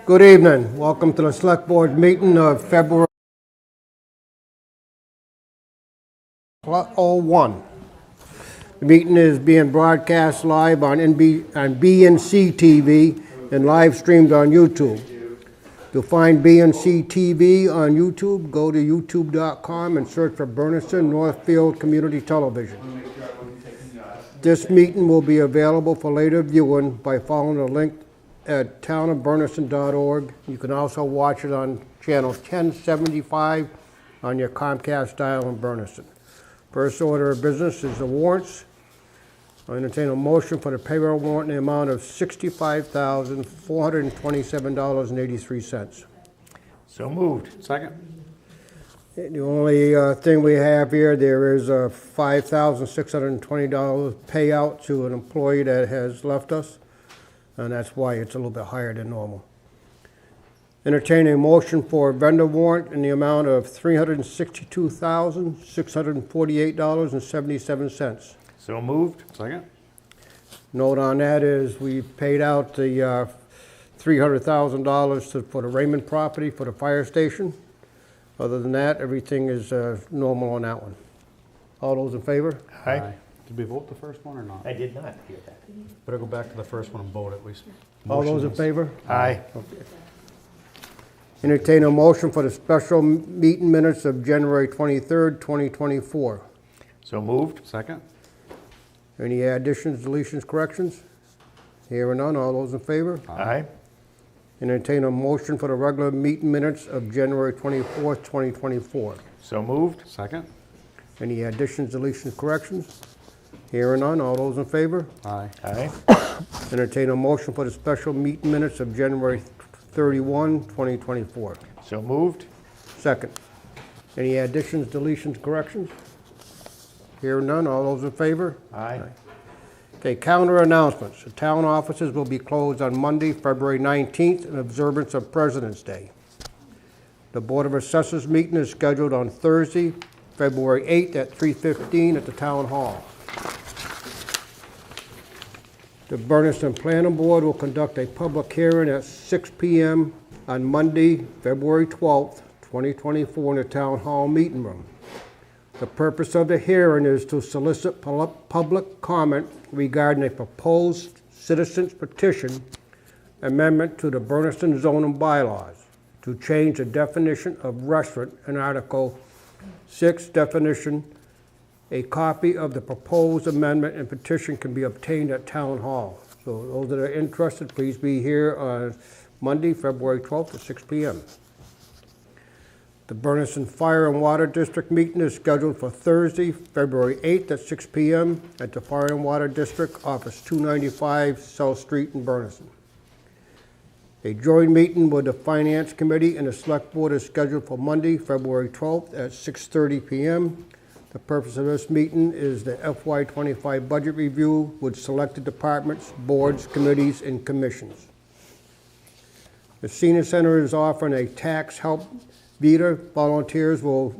Good evening. Welcome to the Select Board meeting of February 01. The meeting is being broadcast live on BNC TV and live streamed on YouTube. You'll find BNC TV on YouTube. Go to youtube.com and search for Bernardston-Northfield Community Television. This meeting will be available for later viewing by following the link at townofbernardston.org. You can also watch it on channel 1075 on your Comcast dial in Bernardston. First order of business is the warrants. I entertain a motion for the payroll warrant in the amount of $65,427.83. So moved. Second. The only thing we have here, there is a $5,620 payout to an employee that has left us, and that's why it's a little bit higher than normal. Entertain a motion for a vendor warrant in the amount of $362,648.77. So moved. Second. Note on that is we paid out the $300,000 for the Raymond property for the fire station. Other than that, everything is normal on that one. All those in favor? Aye. Did we vote the first one or not? I did not hear that. Better go back to the first one and vote at least. All those in favor? Aye. Okay. Entertain a motion for the special meeting minutes of January 23rd, 2024. So moved. Second? Any additions, deletions, corrections? Hearing none, all those in favor? Aye. Entertain a motion for the regular meeting minutes of January 24th, 2024. So moved. Second? Any additions, deletions, corrections? Hearing none, all those in favor? Aye. Aye. Entertain a motion for the special meeting minutes of January 31, 2024. So moved. Second. Any additions, deletions, corrections? Hearing none, all those in favor? Aye. Okay, calendar announcements. The town offices will be closed on Monday, February 19th in observance of President's Day. The Board of Assessors meeting is scheduled on Thursday, February 8th at 3:15 at the Town Hall. The Bernardston Planning Board will conduct a public hearing at 6 p.m. on Monday, February 12th, 2024 in the Town Hall meeting room. The purpose of the hearing is to solicit public comment regarding a proposed citizens petition amendment to the Bernardston zoning bylaws to change the definition of restaurant in Article 6 definition. A copy of the proposed amendment and petition can be obtained at Town Hall. So those that are interested, please be here on Monday, February 12th at 6 p.m. The Bernardston Fire and Water District meeting is scheduled for Thursday, February 8th at 6 p.m. at the Fire and Water District, Office 295, South Street in Bernardston. A joint meeting with the Finance Committee and the Select Board is scheduled for Monday, February 12th at 6:30 p.m. The purpose of this meeting is the FY25 budget review with selected departments, boards, committees, and commissions. The Senior Center is offering a tax help beta. Volunteers will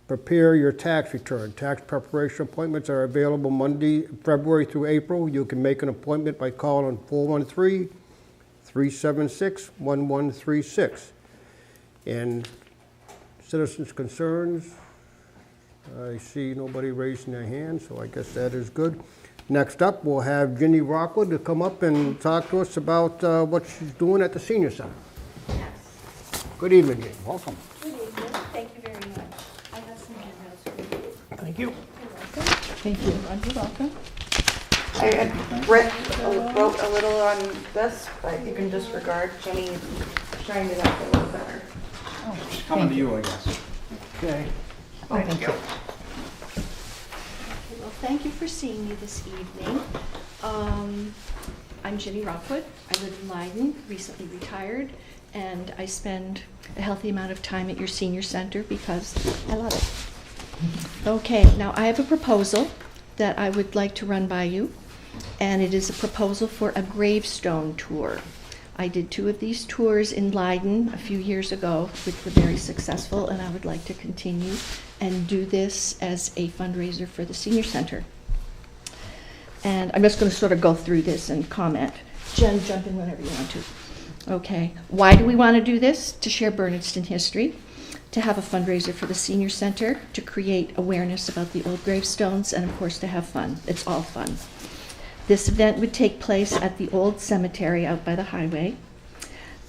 prepare your tax return. Tax preparation appointments are available Monday, February through April. You can make an appointment by calling 413-376-1136. And citizens' concerns, I see nobody raising their hand, so I guess that is good. Next up, we'll have Ginny Rockwood to come up and talk to us about what she's doing at the Senior Center. Yes. Good evening, Ginny. Welcome. Good evening. Thank you very much. I have some handouts for you. Thank you. You're welcome. Thank you. You're welcome. I wrote a little on this, but you can disregard. Jenny shined it up a little better. Oh, Coming thank to you. you, I guess. Okay. Oh, thank you. Well, thank you for seeing me this evening. I'm Jenny Rockwood. I live in Leiden, recently retired, and I spend a healthy amount of time at your senior center because I love it. Okay, now I have a proposal that I would like to run by you, and it is a proposal for a gravestone tour. I did 2 of these tours in Leiden a few years ago, which were very successful, and I would like to continue and do this as a fundraiser for the senior center. And I'm just going to sort of go through this and comment. Jen, jump in whenever you want to. Okay, why do we want to do this? To share Bernardston history, to have a fundraiser for the senior center, to create awareness about the old gravestones, and of course to have fun. It's all fun. This event would take place at the old cemetery out by the highway.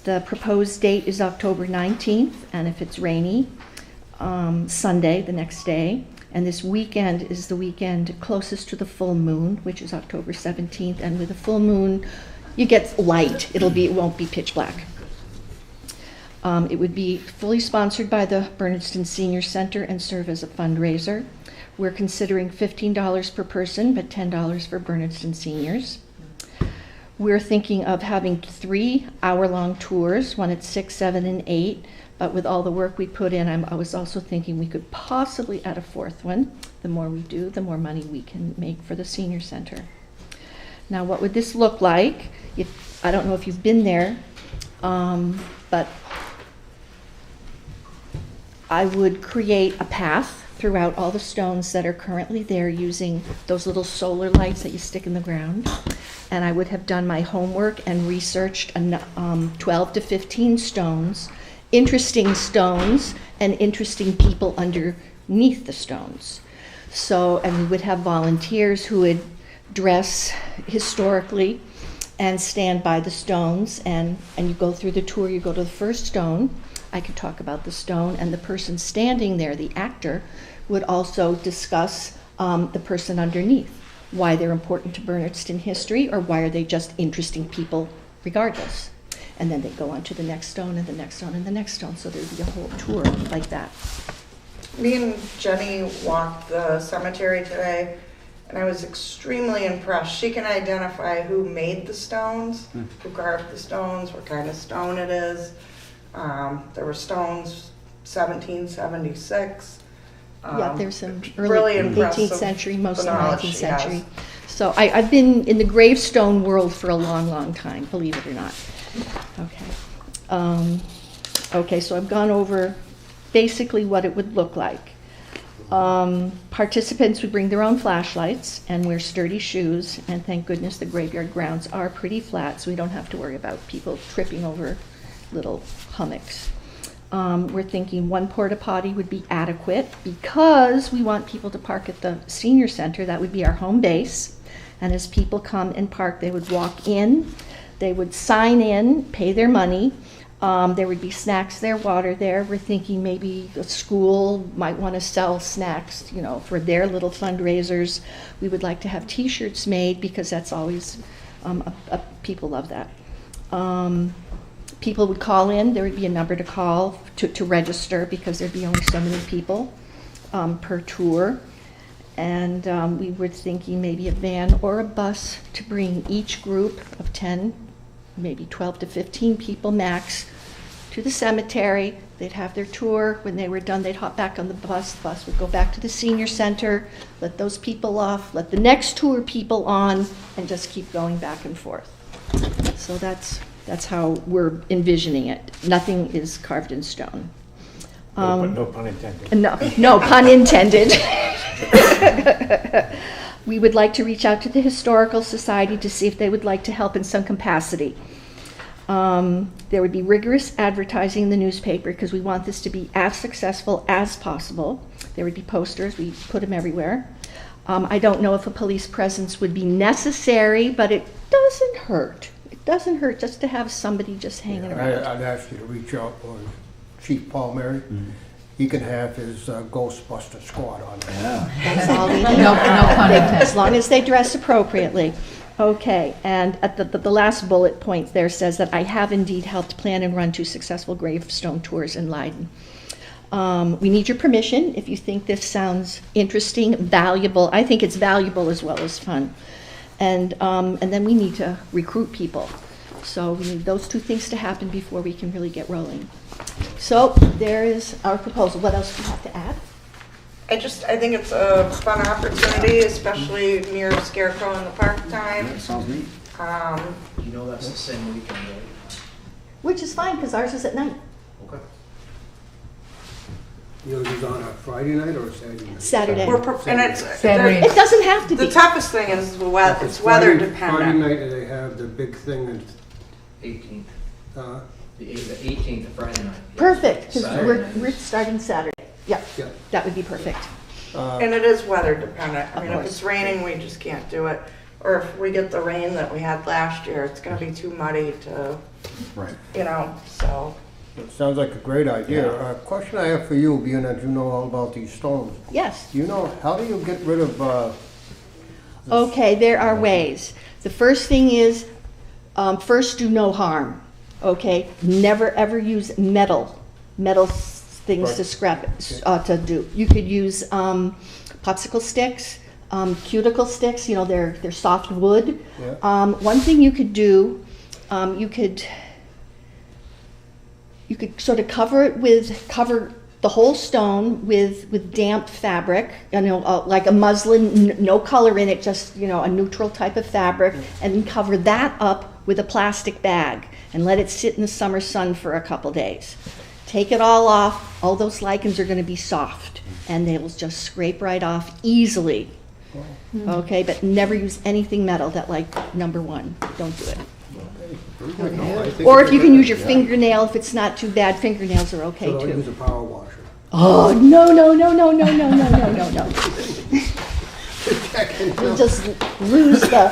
The proposed date is October 19th, and if it's rainy, Sunday, the next day. And this weekend is the weekend closest to the full moon, which is October 17th. And with a full moon, you get light. It won't be pitch black. It would be fully sponsored by the Bernardston Senior Center and serve as a fundraiser. We're considering $15 per person, but $10 for Bernardston seniors. We're thinking of having 3 hour-long tours, one at 6, 7, and 8. But with all the work we put in, I was also thinking we could possibly add a 4th one. The more we do, the more money we can make for the senior center. Now, what would this look like? I don't know if you've been there, but I would create a path throughout all the stones that are currently there using those little solar lights that you stick in the ground. And I would have done my homework and researched 12 to 15 stones, interesting stones, and interesting people underneath the stones. So, and we would have volunteers who would dress historically and stand by the stones, and you go through the tour, you go to the first stone. I could talk about the stone, and the person standing there, the actor, would also discuss the person underneath, why they're important to Bernardston history, or why are they just interesting people regardless. And then they go on to the next stone and the next stone and the next stone, so there'd be a whole tour like that. Me and Jenny walked the cemetery today, and I was extremely impressed. She can identify who made the stones, who carved the stones, what kind of stone it is. There were stones 1776. Yeah, there's some really early impressive 18th century, most of the knowledge 19th she has. century. So I've been in the gravestone world for a long, long time, believe it or not. Okay. Okay, so I've gone over basically what it would look like. Participants would bring their own flashlights and wear sturdy shoes, and thank goodness the graveyard grounds are pretty flat, so we don't have to worry about people tripping over little hummocks. We're thinking 1 porta potty would be adequate because we want people to park at the senior center. That would be our home base. And as people come and park, they would walk in, they would sign in, pay their money. There would be snacks there, water there. We're thinking maybe a school might want to sell snacks, for their little fundraisers. We would like to have T-shirts made because that's always, people love that. People would call in. There would be a number to call to register because there'd be only so many people per tour. And we were thinking maybe a van or a bus to bring each group of 10, maybe 12 to 15 people max to the cemetery. They'd have their tour. When they were done, they'd hop back on the bus. The bus would go back to the senior center, let those people off, let the next tour people on, and just keep going back and forth. So that's how we're envisioning it. Nothing is carved in stone. No pun intended. No pun intended. We would like to reach out to the Historical Society to see if they would like to help in some capacity. There would be rigorous advertising in the newspaper because we want this to be as successful as possible. There would be posters. We put them everywhere. I don't know if a police presence would be necessary, but it doesn't hurt. It doesn't hurt just to have somebody just hanging around. I'd ask you to reach out to Chief Paul Mary. He can have his Ghostbuster squad on there. That's all we need. No pun intended. As long as they dress appropriately. Okay, and at the last bullet point there says that I have indeed helped plan and run 2 successful gravestone tours in Leiden. We need your permission if you think this sounds interesting, valuable. I think it's valuable as well as fun. And then we need to recruit people. So we need those 2 things to happen before we can really get rolling. So there is our proposal. What else do you have to add? I think it's a fun opportunity, especially near Scarecrow in the Park time. Sounds neat. You know that's the same weekend, right? Which is fine, because ours is at night. Okay. Yours is on a Friday night or a Saturday night? Saturday. And it's Saturday. It doesn't have to the be. toughest thing is it's weather Friday dependent. night, they have the big thing, and 18th. The 18th, Friday night. Perfect, because Saturday. we're starting Saturday. Yeah, Yeah. that would be perfect. And it is weather dependent. I Of mean, if course. it's raining, we just can't do it. Or if we get the rain that we had last year, it's gonna be too muddy to, Right. so. It sounds like a great idea. Question I have for you, being that you know all about these stones. Yes. You know, how do you get rid of, Okay, there are ways. The first thing is, first do no harm, okay? Never ever use metal things to Right. scrap, to do. You could use popsicle sticks, cuticle sticks, you know, they're soft wood. Yeah. One thing you could do, you could sort of cover the whole stone with damp fabric, you know, like a muslin, no color in it, just, you know, a neutral type of fabric, and cover that up with a plastic bag and let it sit in the summer sun for a couple days. Take it all off, all those lichens are gonna be soft, and they will just scrape right off easily. Okay, but never use anything metal, that like number one, don't do it. Or if you can use your fingernail, if it's not too bad, fingernails are okay so don't use too. a power washer? Oh, no. You'll just lose the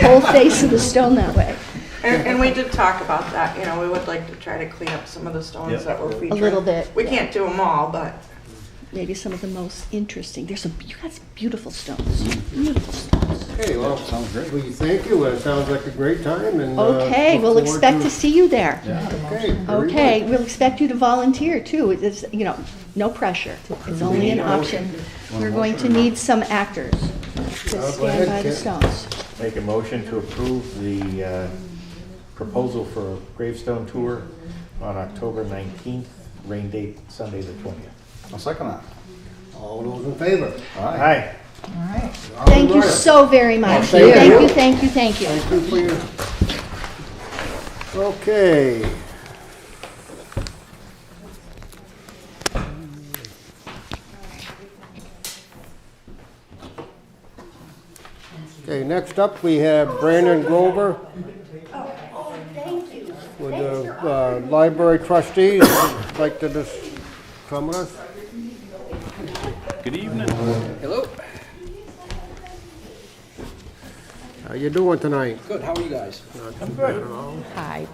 whole face of the stone that way. And we did talk about that, you know, we would like to try to clean up some of the stones that were featured. A little bit, We yeah. can't do them all, but Maybe some of the most interesting. You got some beautiful stones. Beautiful stones. Okay, well, sounds great. We thank you. It sounds like a great time and. Okay, look we'll forward expect to see you there. Okay. very Okay, good. we'll expect you to volunteer too. It's, you know, no pressure. It's only an option. We're going to need some actors to go stand ahead, by the Kit. stones. Make a motion to approve the proposal for a gravestone tour on October 19th, rain date Sunday the 20th. I'll second that. All those in favor? Aye. Thank you All right. so very much. Thank Thank you. you, thank you, thank you. Thank you for your. Okay. Okay, next up we have Brandon Grover. With the library trustees, would like to just come with us. Good evening. Hello. How you doing tonight? Good. How are you guys? I'm good. Hi.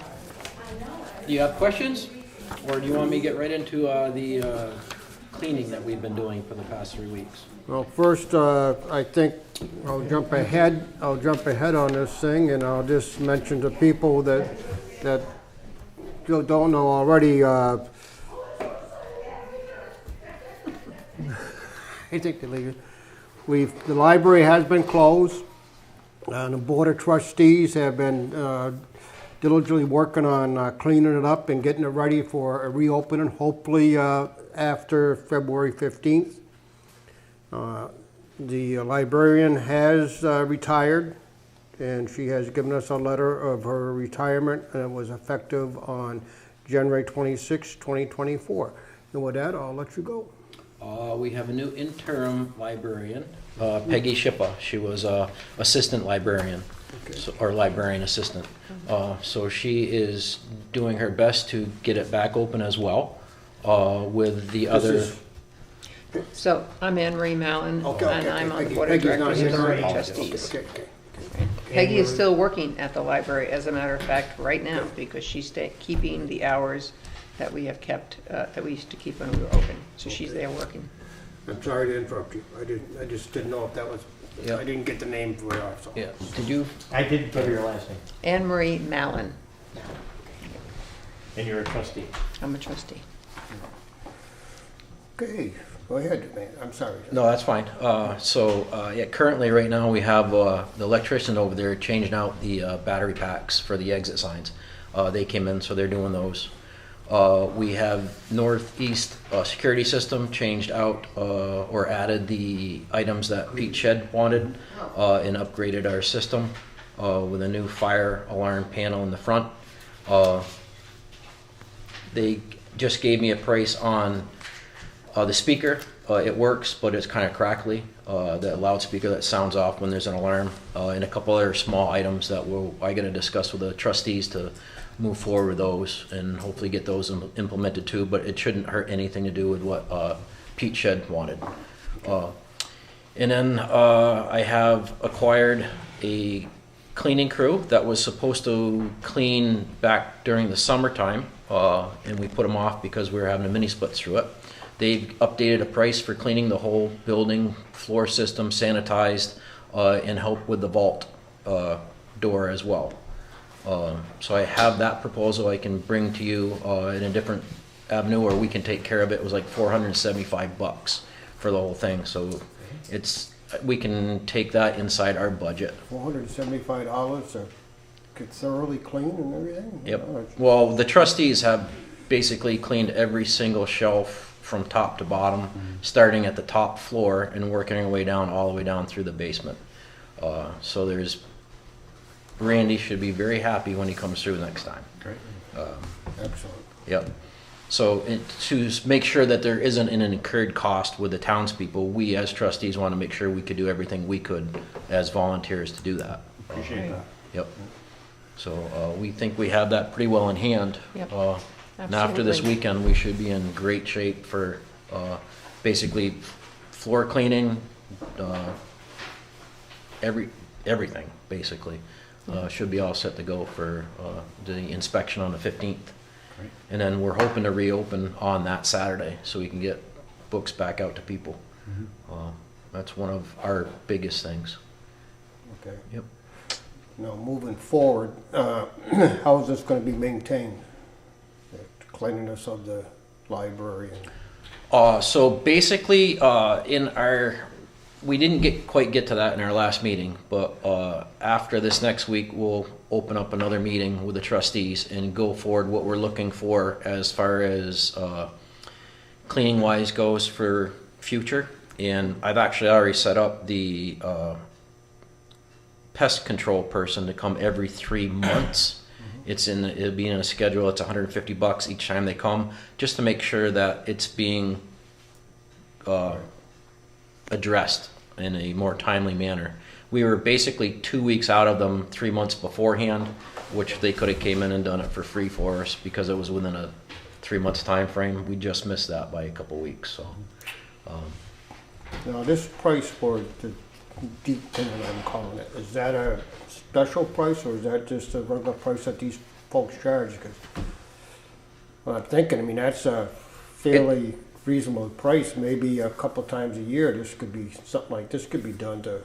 Do you have questions, or do you want me to get right into the cleaning that we've been doing for the past 3 weeks? Well, first, I think I'll jump ahead on this thing, and I'll just mention to people that still don't know already, I think the library has been closed, and the Board of Trustees have been diligently working on cleaning it up and getting it ready for a reopening, hopefully after February 15th. The librarian has retired, and she has given us a letter of her retirement, and it was effective on January 26, 2024. And with that, I'll let you go. We have a new interim librarian, Peggy Shippa. She was assistant librarian, or librarian assistant. So she is doing her best to get it back open as well with the other. So I'm Anne Marie Mallon, and I'm on the Board of Peggy's not Directors here and tonight. Board of Trustees. Okay. Peggy is still working at the library, as a matter of fact, right now, because she's keeping the hours that we have kept, that we used to keep when we were open. So she's there working. I'm sorry to interrupt you. I just didn't know if that was, Yeah. I didn't get the name for it, so. Yeah. Did you? I didn't give her your last name. Anne Marie Mallon. And you're a trustee. I'm a trustee. Okay, go ahead, man. I'm sorry. No, that's fine. Yeah, currently right now we have the electrician over there changing out the battery packs for the exit signs. They came in, so they're doing those. We have northeast security system changed out or added the items that Pete Shed wanted and upgraded our system with a new fire alarm panel in the front. They just gave me a price on the speaker It works, but it's kind of crackly. The loudspeaker that sounds off when there's an alarm, and a couple other small items that I got to discuss with the trustees to move forward with those and hopefully get those implemented too. But it shouldn't hurt anything to do with what Pete Shed wanted. And then I have acquired a cleaning crew that was supposed to clean back during the summertime, and we put them off because we were having a mini split through it. They've updated a price for cleaning the whole building, floor system, sanitized, and help with the vault door as well. So I have that proposal I can bring to you in a different avenue, or we can take care of it. It was like $475 for the whole thing. So we can take that inside our budget. $475 to get thoroughly clean and everything? Yep. Oh, it's- Well, the trustees have basically cleaned every single shelf from top to bottom, starting at the top floor and working our way down, all the way down through the basement. So Randy should be very happy when he comes through next time. Great. Excellent. Yep. So to make sure that there isn't an incurred cost with the townspeople, we as trustees want to make sure we could do everything we could as volunteers to do that. Appreciate that. Yep. So we think we have that pretty well in hand. Yep. And after this Absolutely. weekend, we should be in great shape for basically floor cleaning, everything basically. Should be all set to go for the inspection on the 15th. Great. And then we're hoping to reopen on that Saturday so we can get books back out to people. That's one of our biggest things. Okay. Yep. Now, moving forward, how is this going to be maintained? The cleanliness of the library? So basically, we didn't quite get to that in our last meeting, but after this next week, we'll open up another meeting with the trustees and go forward what we're looking for as far as cleaning wise goes for future. And I've actually already set up the pest control person to come every 3 months. It'll be in a schedule. It's $150 each time they come, just to make sure that it's being addressed in a more timely manner. We were basically 2 weeks out of them 3 months beforehand, which they could have came in and done it for free for us because it was within a 3 months time frame. We just missed that by a couple weeks. So Now, this price for the deep cleaning, I'm calling it, is that a special price or is that just a regular price that these folks charge? Because what I'm thinking, I mean, that's a fairly reasonable price. Maybe a couple times a year, this could be something like this could be done to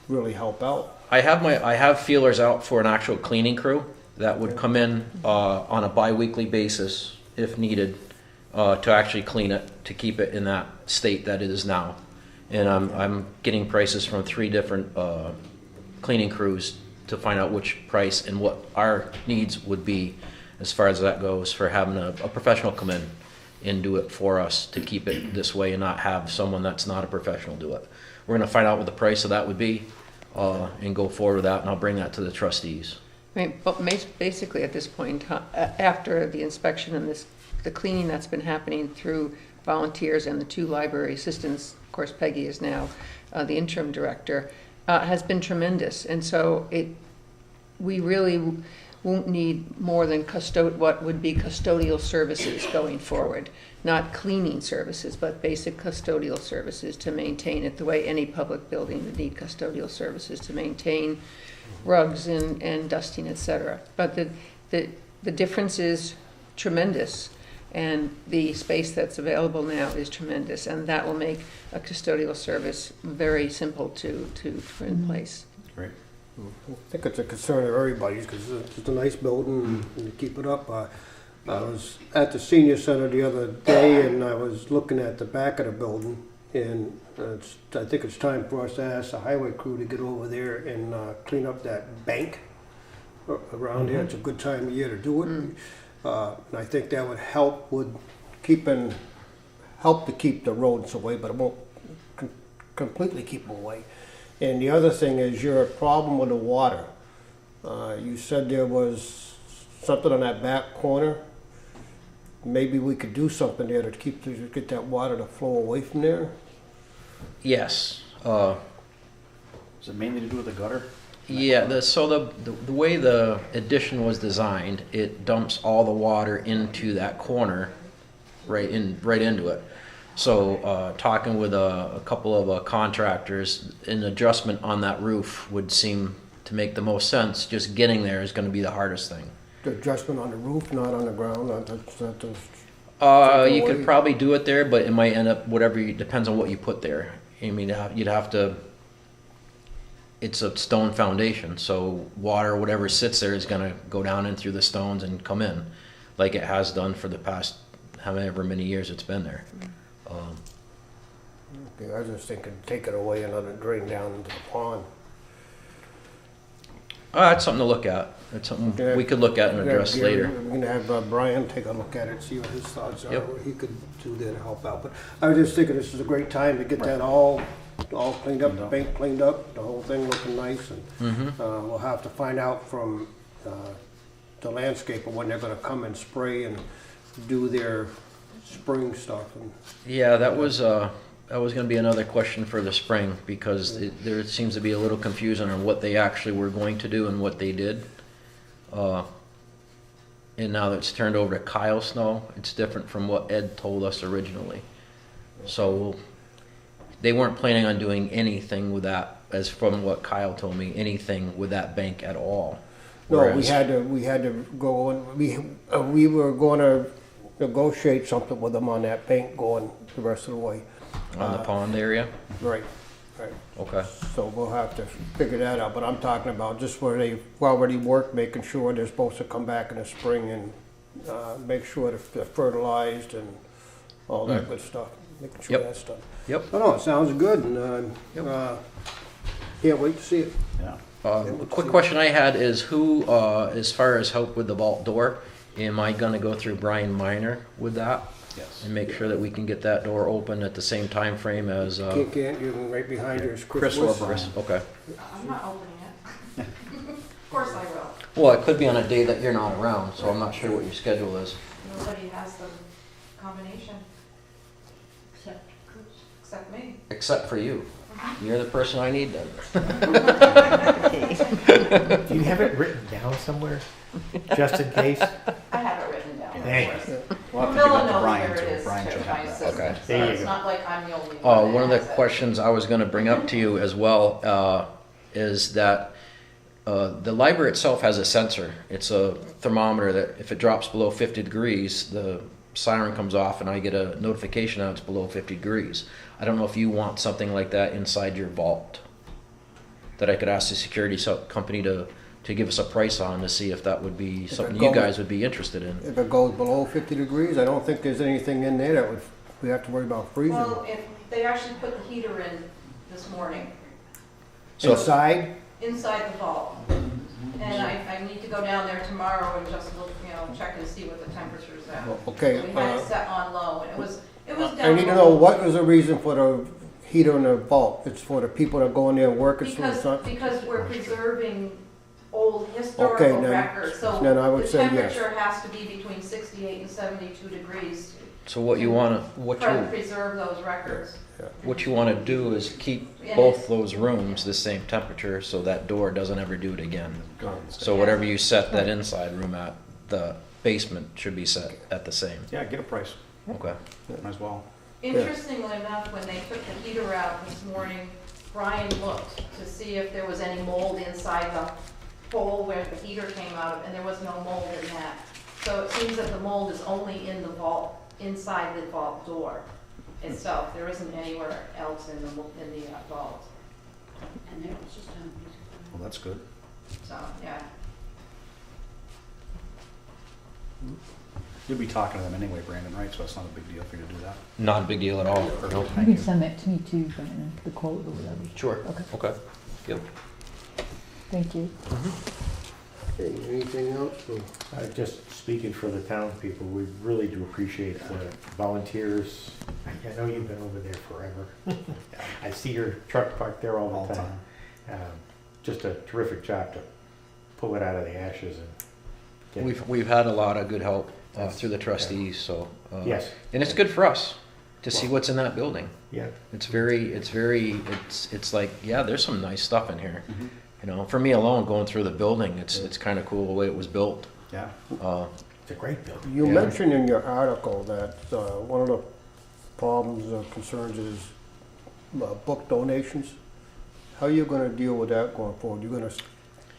really help out. I have feelers out for an actual cleaning crew that would come in on a bi-weekly basis if needed to actually clean it, to keep it in that state that it is now. And I'm getting prices from 3 different cleaning crews to find out which price and what our needs would be as far as that goes for having a professional come in and do it for us to keep it this way and not have someone that's not a professional do it. We're going to find out what the price of that would be and go forward with that, and I'll bring that to the trustees. I mean, but basically at this point, after the inspection and the cleaning that's been happening through volunteers and the 2 library assistants, of course Peggy is now the interim director, has been tremendous. And so we really won't need more than what would be custodial services going forward. Not cleaning services, but basic custodial services to maintain it the way any public building would need custodial services to maintain rugs and dusting, etc. But the difference is tremendous, and the space that's available now is tremendous, and that will make a custodial service very simple to put in place. Great. I think it's a concern of everybody's because it's a nice building and to keep it up. I was at the senior center the other day and I was looking at the back of the building, and I think it's time for us to ask the highway crew to get over there and clean up that bank around there. It's a good time of year to do it. And I think that would help with help to keep the rodents away, but it won't completely keep them away. And the other thing is your problem with the water. You said there was something on that back corner maybe we could do something there to get that water to flow away from there. Yes. Is it mainly to do with the gutter? Yeah, the way the addition was designed, it dumps all the water into that corner, right into it. So, talking with a couple of contractors, an adjustment on that roof would seem to make the most sense. Just getting there is going to be the hardest thing. The adjustment on the roof, not on the ground, You could probably do it there, but it might end up depends on what you put there. I mean, you'd have to. It's a stone foundation, so water, whatever sits there, is going to go down in through the stones and come in, like it has done for the past however many years it's been there. Okay, I was just thinking, take it away and let it drain down into the pond. That's something to look at. It's something we could look at and address later. We're gonna have Brian take a look at it, see what his thoughts are, Yep. what he could do there to help out. But I was just thinking this is a great time to get that all cleaned up, the bank cleaned up, the whole thing looking nice. And we'll have to find out from the landscaper when they're gonna come and spray and do their spring stuff. And Yeah, that was going to be another question for the spring, because there seems to be a little confusion on what they actually were going to do and what they did. And now that it's turned over to Kyle Snow, it's different from what Ed told us originally. So they weren't planning on doing anything with that, as from what Kyle told me, anything with that bank at all. no, we Whereas- had to go and we were gonna negotiate something with them on that bank going the rest of the way. On the pond area? Right. Okay. So we'll have to figure that out, but I'm talking about just where they've already worked, making sure they're supposed to come back in the spring and make sure they're fertilized and all that good stuff, making sure Yep. that's done. Yep. No, it sounds good, and can't wait to see it. Yeah. A quick question I had is who, as far as help with the vault door, am I gonna go through Brian Minor with that? Yes. And make sure that we can get that door open at the same time frame as, Can't, you can, right behind you is Chris Chris or Wiss. Brian. okay. I'm not opening it. Of course I will. Well, it could be on a day that you're not around, so I'm not sure what your schedule is. Nobody has the combination. Except me. Except for you. You're the person I need then. Do you have it written down somewhere, just in case? I have it written down. Thanks. We'll have to give Camilla that to knows Brian where it too. is, Brian too, should my have that. assistant, Okay. so There you it's go. not like I'm the only one. One of the that has it. questions I was gonna bring up to you as well, is that the library itself has a sensor. It's a thermometer that if it drops below 50 degrees, the siren comes off and I get a notification that it's below 50 degrees. I don't know if you want something like that inside your vault, that I could ask the security company to give us a price on to see if that would be something you guys would be interested in. If it goes below 50 degrees, I don't think there's anything in there that we have to worry about freezing. Well, if they actually put the heater in this morning, So- Inside, inside the vault. And I need to go down there tomorrow and just look, check and see what the temperature's at. okay. We had it set on low, and it was down. I need to know, what was the reason for the heater in the vault? It's for the people that go in there and work, it's for the sun? Because we're preserving old Okay, historical then- records, so then I would the say yes. temperature has to be between 68 and 72 degrees So what you wanna, to preserve those records. what you wanna do is keep both those rooms the same temperature so that door doesn't ever do it again. So whatever you set that inside room at, the basement should be set at the same. Yeah, get a price. Okay. Might as well. Interestingly enough, when they took the heater out this morning, Brian looked to see if there was any mold inside the hole where the heater came out of, and there was no mold in that. So it seems that the mold is only in the vault, inside the vault door itself. There isn't anywhere else in the vault. And there was just Well, that's good. So, yeah. You'll be talking to them anyway, Brandon, right? So it's not a big deal for you to do that. Not a big deal at all. Nope. You can send that to me too, Brandon, the quote or whatever. Sure. Okay. Okay. Yep. Thank you. Okay, anything else? Just speaking for the town people, we really do appreciate the volunteers. I know you've been over there forever. I see your truck parked there all the time. Just a terrific job to pull it out of the ashes and get We've had a lot of good help through the trustees, so. Yes. And it's good for us to see what's in that building. Yeah. It's like, yeah, there's some nice stuff in here. You know, for me alone, going through the building, it's kind of cool the way it was built. Yeah. It's a great building. You Yeah. mentioned in your article that one of the problems or concerns is book donations. How are you going to deal with that going forward? You going to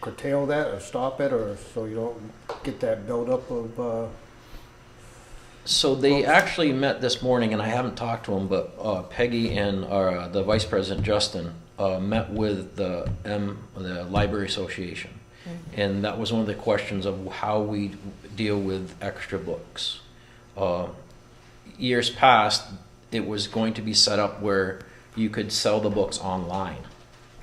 curtail that or stop it, or so you don't get that buildup of? So they actually met this morning, and I haven't talked to them, but Peggy and the Vice President Justin met with the Library Association, and that was one of the questions of how we deal with extra books. Years past, it was going to be set up where you could sell the books online,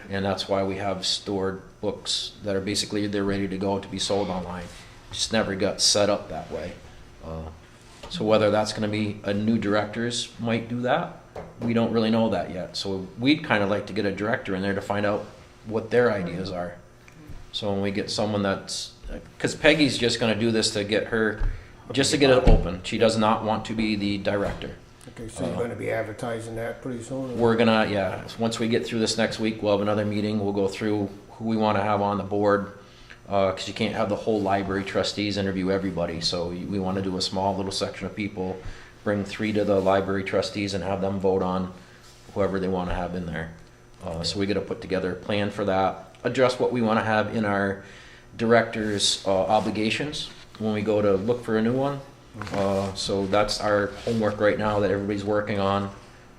and that's why we have stored books that are basically they're ready to go to be sold online. Just never got set up that way. So whether that's going to be a new directors might do that, we don't really know that yet. So we'd kind of like to get a director in there to find out what their ideas are. So when we get someone that's, because Peggy's just going to do this to get her, just to get it open. She does not want to be the director. Okay, so you're going to be advertising that pretty soon? We're gonna, yeah, once we get through this next week, we'll have another meeting. We'll go through who we want to have on the board. Because you can't have the whole library trustees interview everybody, so we want to do a small little section of people, bring 3 to the library trustees and have them vote on whoever they want to have in there. So we got to put together a plan for that, adjust what we want to have in our director's obligations when we go to look for a new one. So that's our homework right now that everybody's working on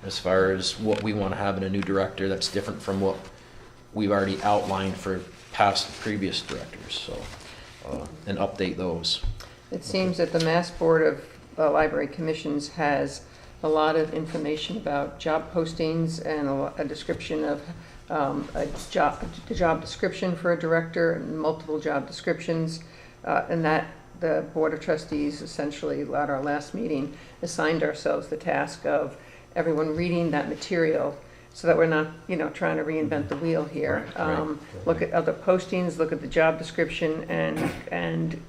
as far as what we want to have in a new director that's different from what we've already outlined for previous directors, so and update those. It seems that the Mass Board of Library Commissions has a lot of information about job postings and a description of the job description for a director and multiple job descriptions, and that the Board of Trustees essentially at our last meeting assigned ourselves the task of everyone reading that material, so that we're not, trying to reinvent the wheel here. Look at other postings, look at the job description, and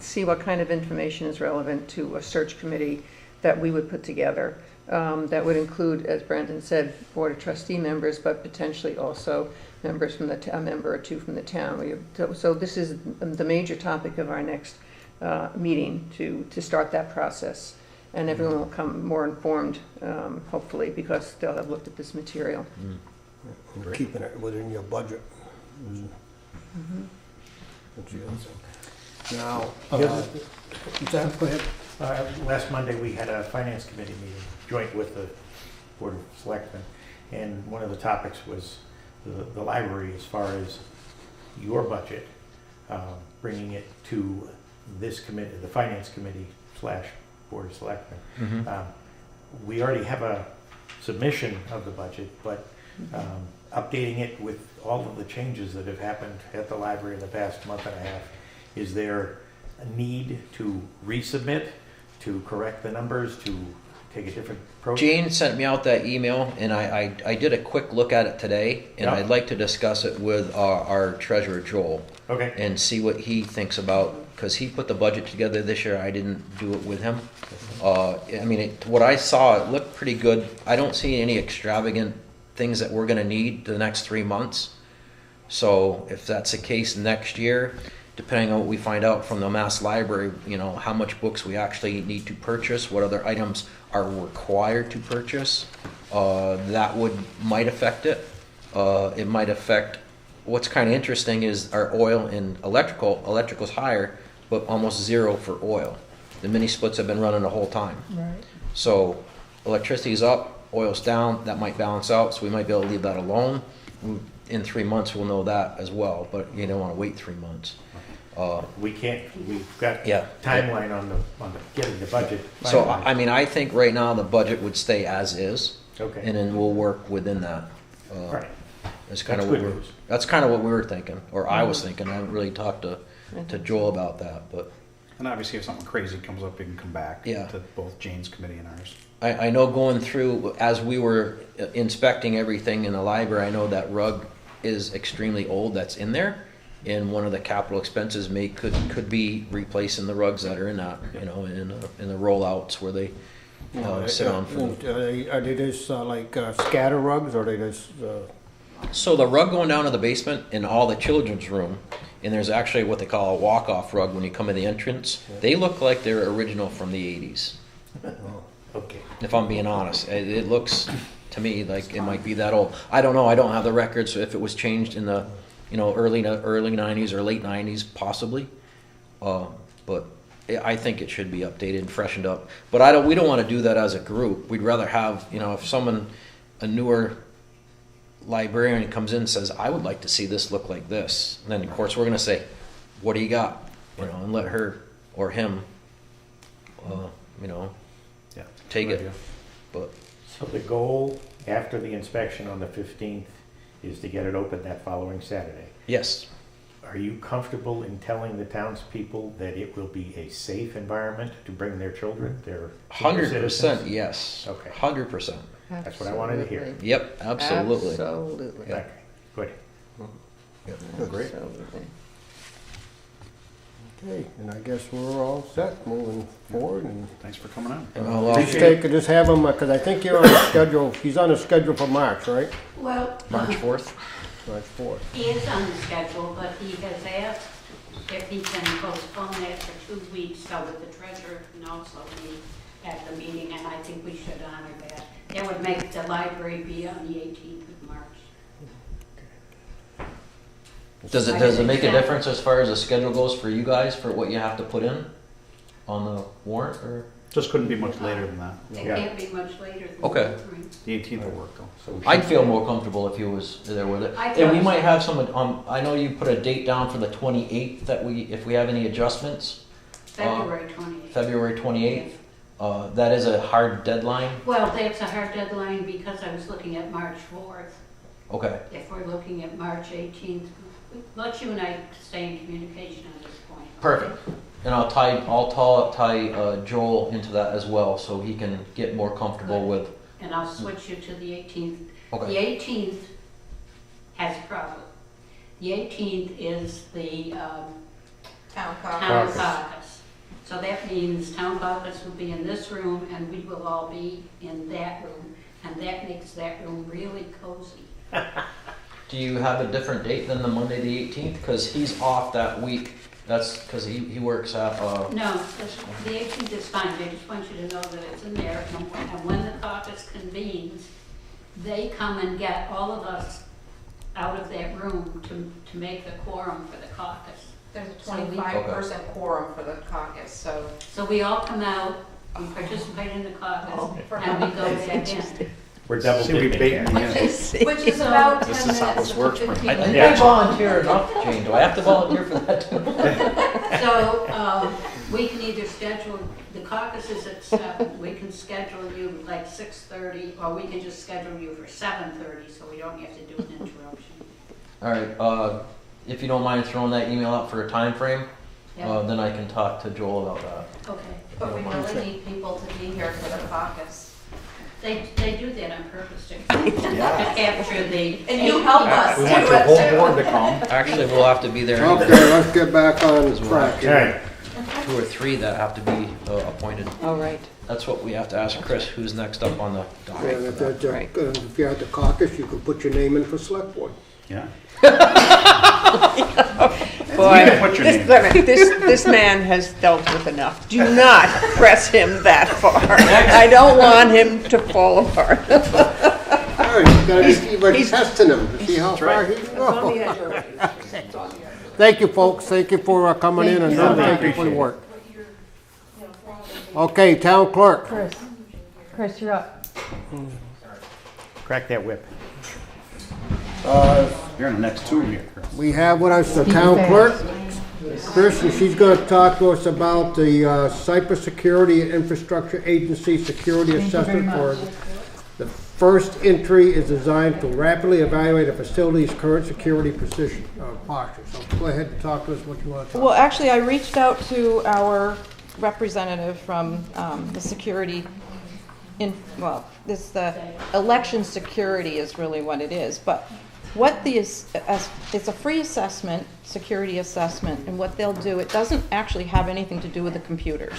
see what kind of information is relevant to a search committee that we would put together. That would include, as Brandon said, Board of Trustee members, but potentially also members from a member or 2 from the town. So this is the major topic of our next meeting to start that process. And everyone will come more informed, hopefully, because they'll have looked at this material. Keeping it within your budget. That's the other thing. Now, go ahead. Last Monday, we had a finance committee meeting, joint with the Board of Selectmen, and one of the topics was the library as far as your budget, bringing it to this committee, the finance committee / Board of Selectmen. We already have a submission of the budget, but updating it with all of the changes that have happened at the library in the past month and a half, is there a need to resubmit, to correct the numbers, to take a different approach? Jane sent me out that email, and I did a quick look at it today, and I'd like to discuss it with our treasurer, Joel. Okay. And see what he thinks about, because he put the budget together this year. I didn't do it with him. I mean, what I saw, it looked pretty good. I don't see any extravagant things that we're going to need the next 3 months. So if that's the case next year, depending on what we find out from the Mass Library, how much books we actually need to purchase, what other items are required to purchase, that might affect it. It might affect. What's kind of interesting is our oil and electrical. Electrical's higher, but almost 0 for oil. The mini splits have been running the whole time. Right. So electricity's up, oil's down. That might balance out, so we might be able to leave that alone. In 3 months, we'll know that as well, but you don't want to wait 3 months. We've got timeline on the getting the budget. So I mean, I think right now the budget would stay as is. Okay. And then we'll work within that. Right. That's kind of That's what good news. That's kind of what we were thinking, or I was thinking. I haven't really talked to Joel about that, but And obviously, if something crazy comes up, you can come back to both Jane's committee and ours. I know going through, as we were inspecting everything in the library, I know that rug is extremely old that's in there, And one of the capital expenses could be replacing the rugs that are in that, you know, in the rollouts where they sit on. Are they just like scatter rugs, or are they just? So the rug going down to the basement in all the children's room, and there's actually what they call a walk-off rug when you come in the entrance. They look like they're original from the 80s. Okay. If I'm being honest, it looks to me like it might be that old. I don't know. I don't have the records. If it was changed in the, you know, early 90s or late 90s, possibly. But I think it should be updated and freshened up. But we don't want to do that as a group. We'd rather have, you know, if a newer librarian comes in and says, I would like to see this look like this. And then of course we're going to say, what do you got? You know, and let her or him, you know, take it. But So the goal after the inspection on the 15th is to get it open that following Saturday. yes, Are you comfortable in telling the townspeople that it will be a safe environment to bring their children, their senior 100%, citizens? yes. Okay. 100%. That's what I wanted to hear. Absolutely. Yep, absolutely. Absolutely. Yeah. Okay, good. Great. Absolutely. Okay, and I guess we're all set moving forward, and Thanks for coming out. And I'll, just have him, because I think you're on the schedule, he's on the schedule for March, right? Well, March 4th. March 4th. he is on the schedule, but he has asked if he can postpone it for 2 weeks so that the treasurer can also be at the meeting, and I think we should honor that. That would make the library be on the 18th of March. Does it make a difference as far as the schedule goes for you guys for what you have to put in on the warrant, or? Just couldn't be much later than that. It Yeah. can't be much later than Okay. that. The 18th will work though. So we I'd should- feel more comfortable if he was there with it. I And we thought might so. have some, I know you put a date down for the 28th that if we have any adjustments, February 28th. February 28th. That is a hard deadline. Well, that's a hard deadline because I was looking at March 4th. Okay. If we're looking at March 18th, let you and I stay in communication at this point. Perfect. And I'll tie Joel into that as well, so he can get more comfortable with. And I'll switch you to the 18th. Okay. The 18th has a problem. The 18th is the Town town Caucus. caucus. So that means town caucus will be in this room and we will all be in that room. And that makes that room really cozy. Do you have a different date than the Monday the 18th? Because he's off that week. That's because he works at. No, the 18th is fine. I just want you to know that it's in there. And when the caucus convenes, they come and get all of us out of that room to make the quorum for the caucus. There's a So we- 25% quorum for the caucus, so. So we all come out, we participate in the caucus, and we go back in. We're double See, we dipping bait here. me in. Which is about This 10 is how minutes this to works, 15 Brent. I think minutes. I volunteer enough, Jane. Do I have to volunteer for that too? So we can either schedule, the caucus is at 7, we can schedule you like 6:30, or we can just schedule you for 7:30, so we don't have to do an interruption. All right. If you don't mind throwing that email out for a time frame, Yeah. then I can talk to Joel about that. Okay. But we really need people to be here for the caucus. They do that on purpose to capture the. And you help us We do want your it whole too. board to come. Actually, we'll have to be there. Okay, let's get back on Because we'll have track here. Okay, 2 or 3 that have to be appointed. All right. That's what we have to ask Chris, who's next up on the docket. And for that. if you're at the caucus, you can put your name in for select board. Yeah. Boy, You can put your name. this man has dealt with enough. Do not press him that far. I don't want him to fall apart. All right, you gotta be testing him, to see how far he can go. Thank you, folks, thank you for coming in, and thank you for the work. Okay, town clerk. Chris, you're up. crack that whip. You're in the next 2 here, Chris. We have with us the town clerk, Chris, and she's gonna talk to us about the Cybersecurity and Infrastructure Agency Security Thank you very Assessment for much. the first entry is designed to rapidly evaluate a facility's current security posture. So go ahead and talk to us what you want to talk Well, actually, I reached out to our representative from the security, the election security is really what it is, but what it's a free assessment, security assessment, and what they'll do, it doesn't actually have anything to do with the computers.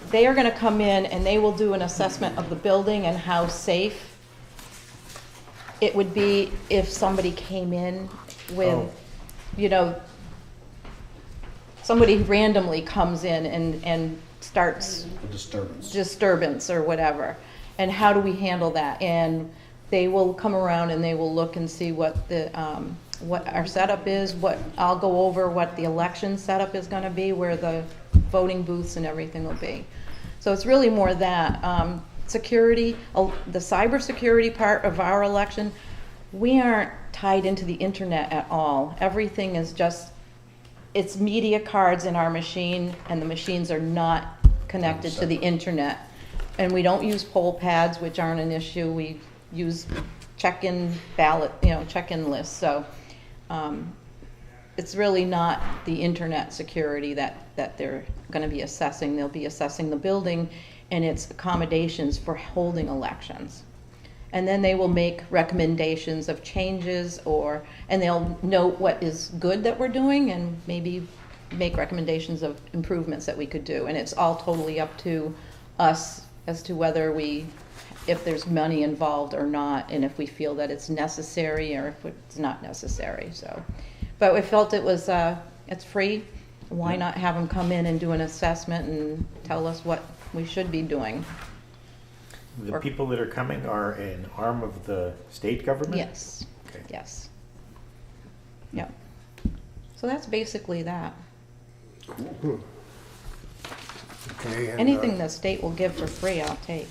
They are going to come in and they will do an assessment of the building and how safe it would be if somebody came in with, you know, somebody randomly comes in and starts A disturbance or whatever. And how do we handle that? And they will come around and they will look and see what the what our setup is. What I'll go over what the election setup is going to be, where the voting booths and everything will be. So it's really more that security, the cybersecurity part of our election. We aren't tied into the internet at all. Everything is just, it's media cards in our machine, and the machines are not connected to the internet. And we don't use poll pads, which aren't an issue. We use check-in ballot, check-in lists. So it's really not the internet security that they're going to be assessing. They'll be assessing the building and its accommodations for holding elections. And then they will make recommendations of changes, and they'll note what is good that we're doing and maybe make recommendations of improvements that we could do. And it's all totally up to us as to whether if there's money involved or not, and if we feel that it's necessary or if it's not necessary. So, but we felt it's free. Why not have them come in and do an assessment and tell us what we should be doing? The people that are coming are an arm of the state government? Yes. Okay. Yes. Yeah. So that's basically that. Okay. And, Anything the state will give for free, I'll take.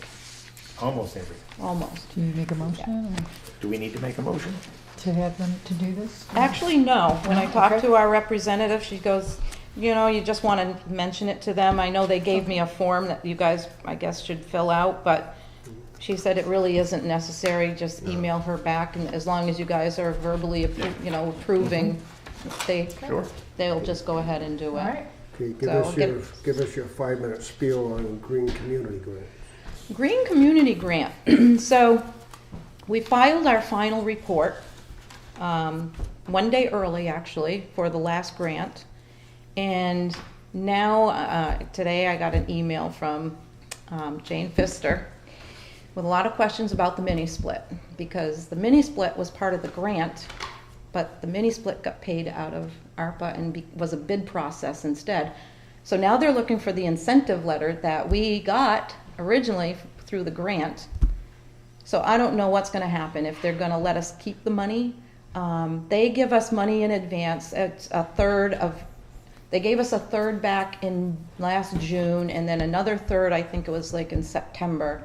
Almost everything. Almost. Do you make a motion Do we need to make a motion? to have them to do this? Actually, no. When I No? talked Okay. to our representative, she goes, you just want to mention it to them. I know they gave me a form that you guys, I guess, should fill out, but she said it really isn't necessary. Just email her back, and as long as you guys are verbally, approving, they'll just go ahead and do it. All right. okay, So give us your 5-minute spiel on green community grant. Green Community Grant. So we filed our final report 1 day early, actually, for the last grant. And now, today I got an email from Jane Pfister with a lot of questions about the mini-split, because the mini-split was part of the grant, but the mini-split got paid out of ARPA and was a bid process instead. So now they're looking for the incentive letter that we got originally through the grant. So I don't know what's going to happen, if they're going to let us keep the money. They give us money in advance. It's they gave us a third back in last June, and then another third, I think it was like in September.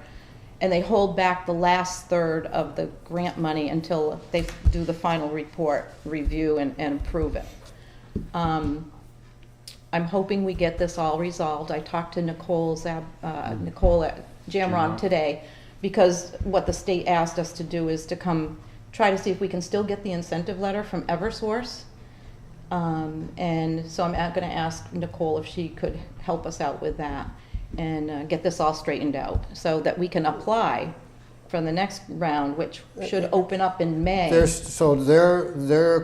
And they hold back the last third of the grant money until they do the final report, review, and approve it. I'm hoping we get this all resolved. I talked to Nicole at Jamron today, because what the state asked us to do is to come try to see if we can still get the incentive letter from Eversource. And so I'm going to ask Nicole if she could help us out with that and get this all straightened out so that we can apply for the next round, which should open up in May. Their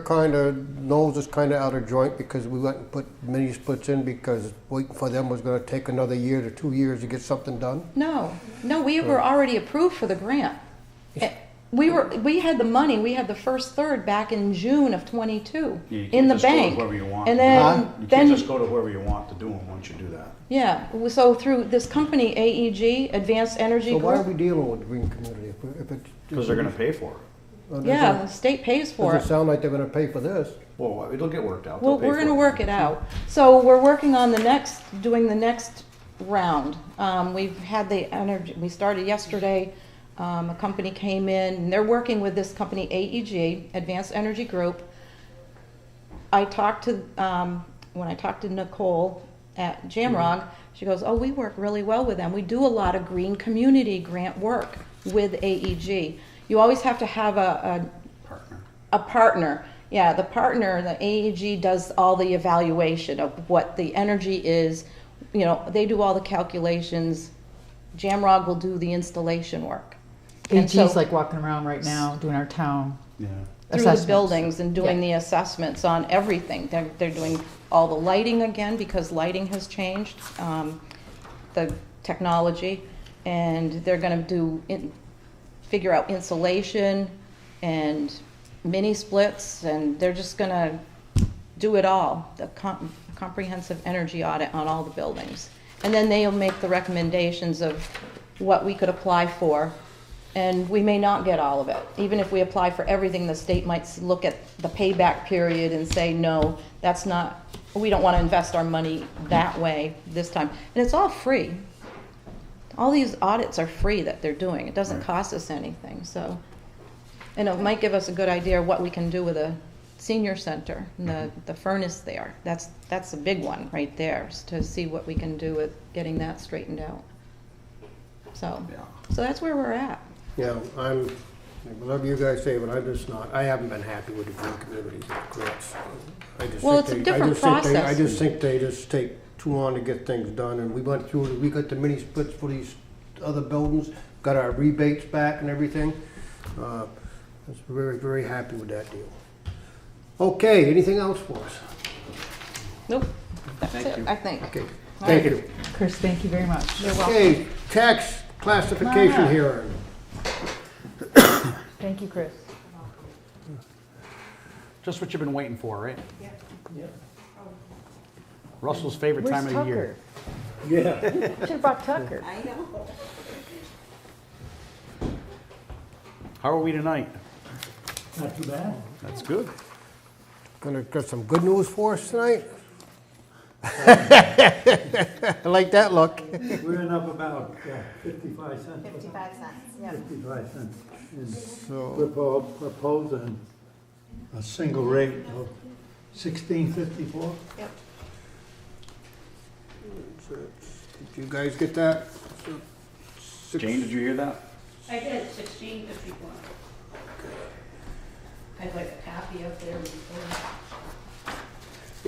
kind of nose is kind of out of joint, because we went and put mini splits in because waiting for them was going to take another year to 2 years to get something done. No, we were already approved for the grant. We had the money. We had the first third back in June of 22 in the bank. Whoever you want. And You can't just go to whoever you want to do them once you do that. Yeah, so through this company, AEG, Advanced Energy So why are Group. we dealing with green community? Because they're gonna pay for it. Yeah, the state pays for Doesn't it. sound like they're going to pay for this. Well, it'll get worked out. Well, They'll pay we're for going to it. work it out. So we're working on doing the next round. We've had the energy, we started yesterday. A company came in, and they're working with this company, AEG, Advanced Energy Group. When I talked to Nicole at Jamrog, she goes, "Oh, we work really well with them. We do a lot of green community grant work with AEG. You always have to have a partner. Yeah, the partner, the AEG does all the evaluation of what the energy is. They do all the calculations. Jamrog will do the installation work. AG's like walking around right now doing our town. Yeah. through the Assessments. buildings and doing the assessments on everything. They're doing all the lighting again, because lighting has changed, the technology, and they're gonna figure out insulation and mini splits, and they're just gonna do it all, the comprehensive energy audit on all the buildings. And then they'll make the recommendations of what we could apply for, and we may not get all of it. Even if we apply for everything, the state might look at the payback period and say, no, that's not, we don't want to invest our money that way this time. And it's all free. All these audits are free that they're doing. It doesn't cost us anything, so. And it might give us a good idea of what we can do with a senior center, and the furnace there. That's a big one right there, is to see what we can do with getting that straightened out. So that's where we're at. Yeah, whatever you guys say, but I'm just not, I haven't been happy with the green communities grants. Well, it's a different process. I just think they just take too long to get things done, and we got the mini splits for these other buildings, got our rebates back and everything. I was very, very happy with that deal. Okay, anything else for us? Nope, that's it, I think. Okay, All thank right. you. Chris, thank you very much. You're welcome. Okay, tax classification Come on up. hearing. Thank you, Chris. Just what you've been waiting for, right? Yeah. Russell's favorite Where's time of the Tucker? year. Should have brought Tucker. I know. How are we tonight? Not too bad. That's good. Gonna get some good news for us tonight? I like that look. We're in up about 55 cents. 55 cents, yeah. 55 cents. And So, we're proposing a single rate of $16.54. Yep. did you guys get that? Jane, did you hear that? I did, 1654. I'd like a copy up there before.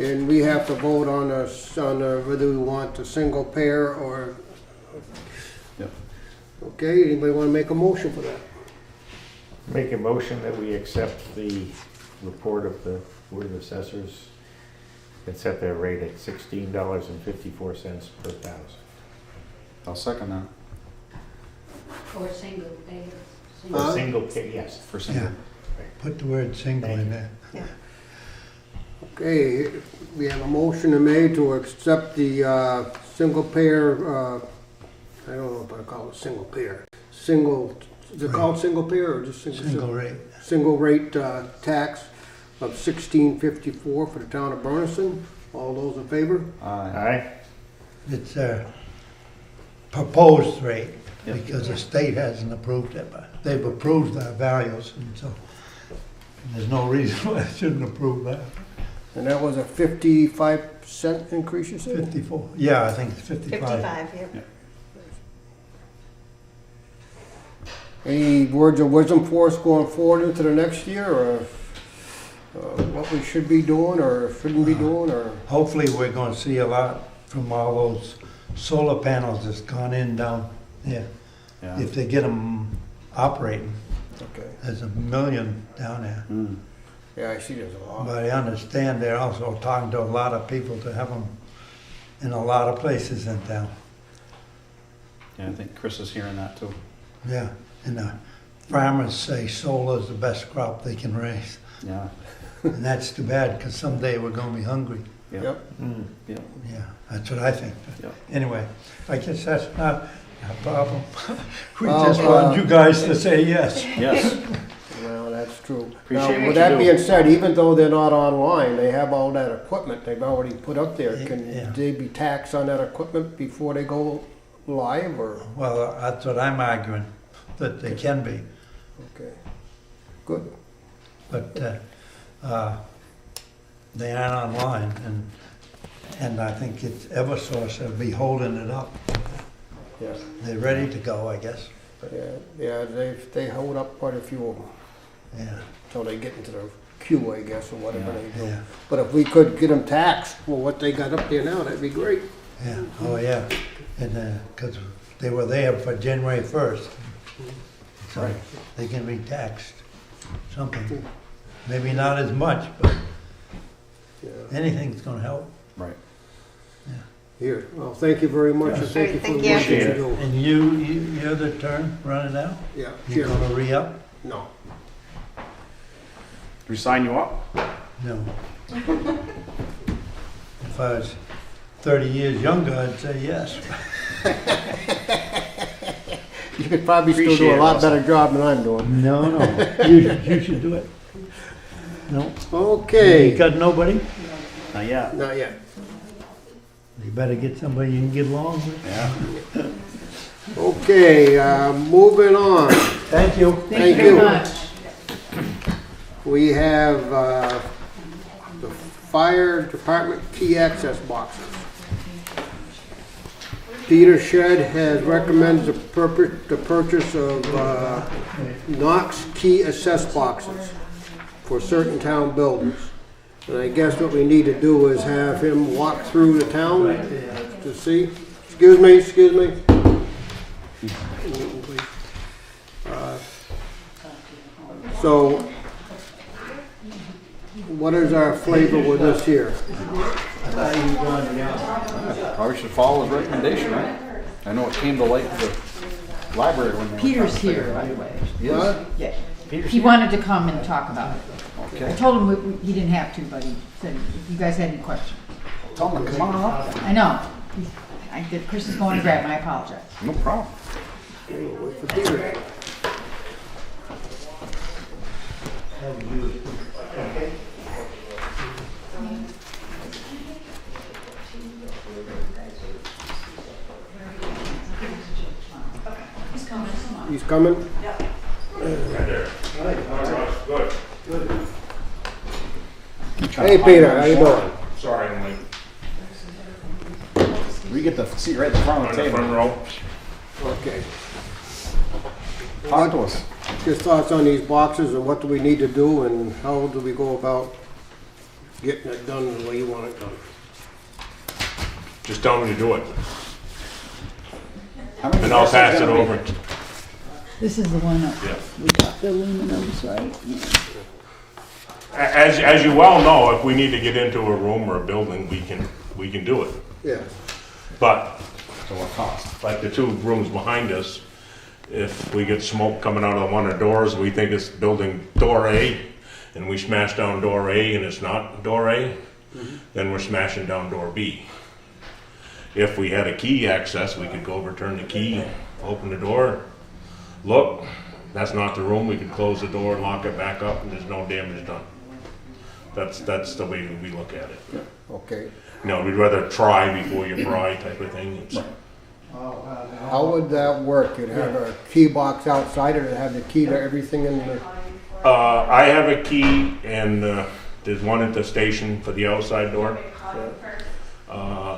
And we have to vote on whether we want a single pair or, Yep. okay, anybody want to make a motion for that? Make a motion that we accept the report of the Board of Assessors and set their rate at $16.54 per thousand. I'll second that. Or single day. For single pay, yes. For single. Yeah. Put the word single in there. Okay, we have a motion made to accept the single pair, I don't know if I call it single pair. Is it called single pair or just single? Single rate. Single rate tax of $16.54 for the town of Bernardston. All those in favor? Aye. It's a proposed rate Yep. because the state hasn't approved it, but they've approved our values, and so there's no reason why they shouldn't approve that. And that was a 55-cent increase, you said? 54, yeah, I think it's 55. 55, yeah. Any words of wisdom for us going forward into the next year, or what we should be doing or shouldn't be doing, or? Hopefully, we're gonna see a lot from all those solar panels that's gone in down there. Yeah. If they get them operating, Okay. there's 1 million down there. Mm. Yeah, I see there's a lot. But I understand they're also talking to a lot of people to have them in a lot of places in town. Yeah, I think Chris is hearing that too. Yeah, and the farmers say solar's the best crop they can raise. Yeah. And that's too bad, because someday we're gonna be hungry. Yeah. Yep. Yep. Yeah, that's what I think. Yep. Anyway, I guess that's not a problem. We Well, just want you guys to say yes. Yes. Well, that's true. Appreciate Now, what with you that do. being said, even though they're not online, they have all that equipment they've already put up there. Yeah. Can they be taxed on that equipment before they go live, or? Well, that's what I'm arguing, that they can be. Okay, good. But they aren't online, and I think it's Eversource will be holding it up. Yeah, They're ready to go, I guess. yeah, they hold up quite a few of them Yeah, until they get into the queue, I guess, or whatever they do. yeah, But if we could get them taxed for what they got up there now, that'd be great. yeah. Oh, yeah. And because they were there for January 1st, so Right. they can be taxed something. Maybe not as much, but Yeah. anything's gonna help. Right. Here, well, thank you very much, and thank you for the work that you do. And you're the turn running out? Yeah, You Chairman. gonna re-up? No. Do we sign you up? No. If I was 30 years younger, I'd say yes. You could probably still do Appreciate a it, lot Russell. better job than I'm doing. No, you should do it. No. Okay. You got nobody? Not yet. Not yet. You better get somebody you can get along with. Yeah. Okay, moving on. Thank you. Thank very you. much. We have the fire department key access boxes. Peter Shed has recommended the purchase of Knox key access boxes for certain town buildings. And I guess what we need to do is have him walk through the town to see. Excuse me. So, what is our flavor with this here? Probably should follow his recommendation, right? I know it came to light to the library when they were Peter's trying to here, figure it by out. the way. What? Yeah. Peter's He here? wanted to come and talk about it. I Okay. told him he didn't have to, but he said if you guys had any questions. Tell him to come on up. I know. Chris is going to grab him, I apologize. No problem. Okay, we'll wait for Peter. He's coming? Hey Peter, how you doing? Sorry, I'm late. We get the seat right in the front of the On the front table. row. Okay. Talk to us. Your thoughts on these boxes and what do we need to do and how do we go about getting it done the way you want it done? Just tell me to do it, How many and I'll boxes pass it gonna be? over. This is the one up. Yeah. We got the aluminums, right? As you well know, if we need to get into a room or a building, we can do it. Yeah. But, So what cost? like the two rooms behind us, if we get smoke coming out of one of the doors, we think it's building door A, and we smash down door A and it's not door A, then we're smashing down door B. If we had a key access, we could go overturn the key, open the door, look, that's not the room, we could close the door, lock it back up, and there's no damage done. That's the way we look at it. Okay. No, we'd rather try before you pry type of thing. It's- How would that work? You'd have a key box outside or have the key to everything in the... I have a key, and there's one at the station for the outside door.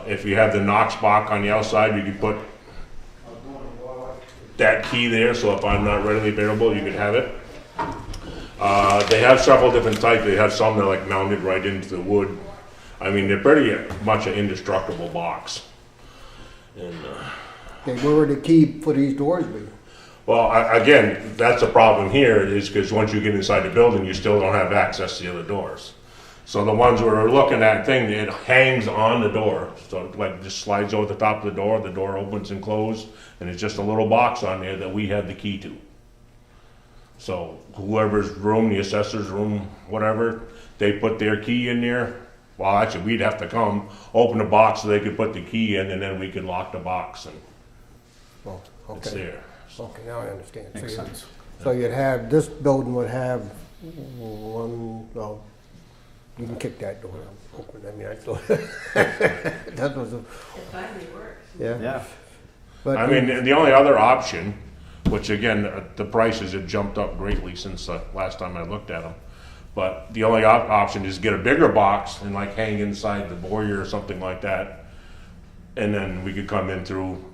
If you have the Knox box on the outside, you could put that key there, so if I'm not readily available, you could have it. They have several different types. They have some that are like mounted right into the wood. I mean, they're pretty much an indestructible box. And Okay, where would the key for these doors be? well, again, that's the problem here, is because once you get inside the building, you still don't have access to the other doors. So the ones we're looking at thing, it hangs on the door. So it like just slides over the top of the door opens and closes, and it's just a little box on there that we have the key to. So whoever's room, the assessor's room, whatever, they put their key in there. Well, actually, we'd have to come, open the box so they could put the key in, and then we can lock the box, and Oh, it's okay. there. Okay, now I understand. Makes So sense. So you'd have, this building would have one, no, you can kick that door open. I mean, I thought, that was a, It finally works. yeah. Yeah. But I mean, the only other option, which again, the prices have jumped up greatly since the last time I looked at them. But the only option is get a bigger box and like hang inside the boiler or something like that. And then we could come in through,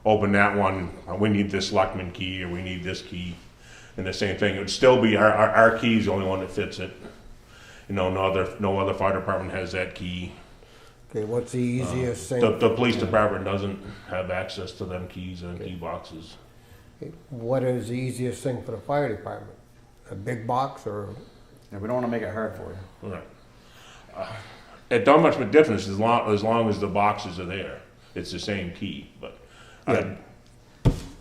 open that one, we need this Selectman key or we need this key. And the same thing, it would still be, our key's the only one that fits it. You know, no other fire department has that key. Okay, what's the easiest thing? The police department doesn't have access to them keys and key boxes. What is the easiest thing for the fire department? a big box or? Yeah, we don't wanna make it hard for you. Right. It don't much of a difference as long as the boxes are there. It's the same key, but I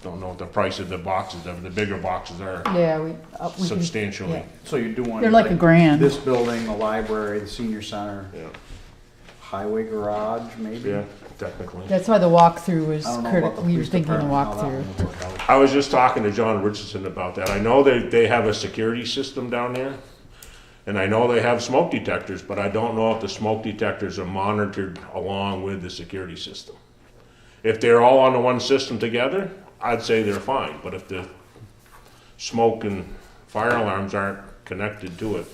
don't know what the price of the boxes, the bigger boxes are Yeah, we can- substantially. yeah. So you're doing. They're like a grand. This building, the library, the senior center, Yeah, highway garage, maybe? yeah, technically. That's why the walkthrough was, I don't know about the we were police thinking the department, how that walkthrough. one would work out. I was just talking to John Richardson about that. I know they have a security system down there, and I know they have smoke detectors, but I don't know if the smoke detectors are monitored along with the security system. If they're all on the one system together, I'd say they're fine, but if the smoke and fire alarms aren't connected to it,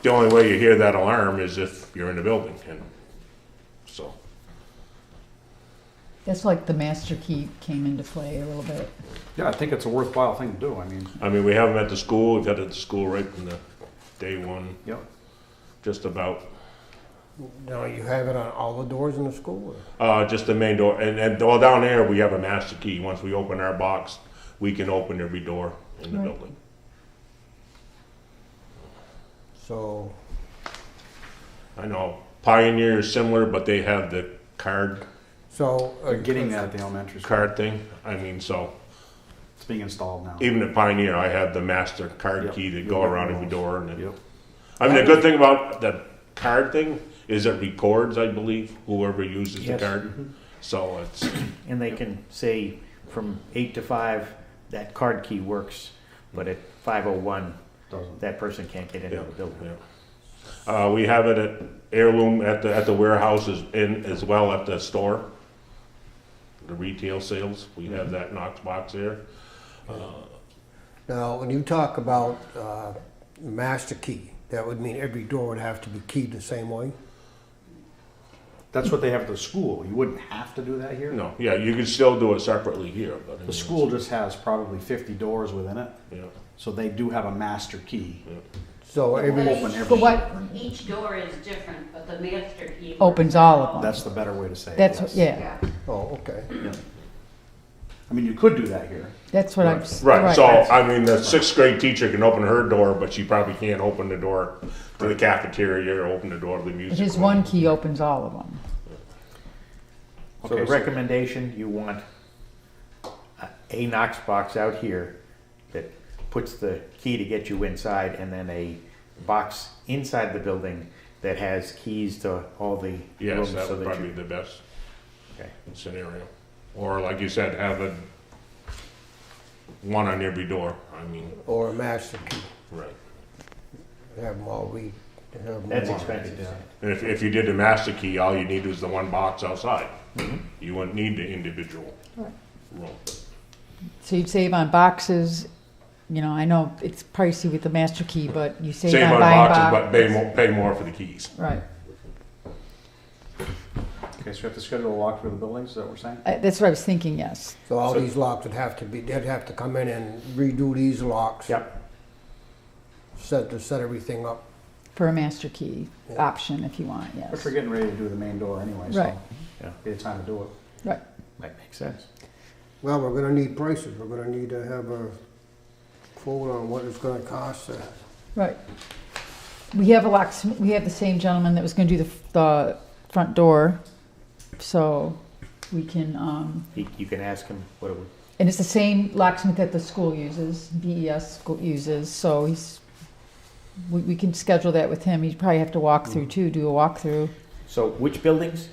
the only way you hear that alarm is if you're in the building, and so. That's like the master key came into play a little bit. Yeah, I think it's a worthwhile thing to do, I mean. We have them at the school, we've had it at the school right from the day one, Yep. just about. No, you have it on all the doors in the school? Or? Just the main door, and well, down there, we have a master key. Once we open our box, we can open every door in the Right. building. So, I know Pioneer is similar, but they have the card so. They're getting that at the elementary school. card thing. So It's being installed now. even at Pioneer, I have the master card Yep. key that You'll go get around one every of door. those. And Yep. the good thing about the card thing is it records, I believe, whoever uses Yes. the card. So it's, And they can say from 8 to 5, that card key works, but at 5:01, Doesn't. that person can't get into yeah, the building. yeah. We have it at Heirloom, at the warehouses, as well at the store. The retail sales, we have that Knox box there. Now, when you talk about master key, that would mean every door would have to be keyed the same way? That's what they have at the school. You wouldn't have to do that here? No, yeah, you could still do it separately here, but. I The mean, school just has probably 50 doors within it, Yeah, so they do have a master key. yeah. So every, Open But every, what, Each door is different, but the master key. opens all of them. that's the better way to say it. That's, yes. yeah, oh, okay. I mean, you could do that here. that's what I'm. Right, so, the sixth grade teacher can open her door, but she probably can't open the door to the cafeteria or open the door to the music His room. one key opens all of them. So the recommendation, you want a Knox box out here that puts the key to get you inside, and then a box inside the building that has keys to all the Yes, rooms. that so would that probably you- be the best Okay. scenario. Or like you said, have one on every door, Or a master key, right. have them all read. have them That's all- expensive. And if you did the master key, all you need was the one box outside. Mm-hmm. You wouldn't need the individual Right. room. So you'd save on boxes, you know, I know it's pricey with the master key, but you save Same on amount of buying boxes, boxes. but pay more for the keys. Right, Okay, so we have to schedule a walk through the buildings, is that what we're saying? that's what I was thinking, yes. So all So- these locks would have to be, they'd have to come in and redo these locks. Yep. Set everything up. For a master key Yeah. option if you want, But yes. we're getting ready to do the main door anyway, so. Right. Yeah. Be the time to do it. Right, That makes sense. Well, we're gonna need prices, we're gonna need to have a quote on what it's gonna cost. right. We have a locksmith, we have the same gentleman that was gonna do the front door, so we can, You can ask him what it would. and it's the same locksmith that the school uses, BES school uses, so we can schedule that with him. He'd probably have to walk through too, do a walkthrough. So which buildings?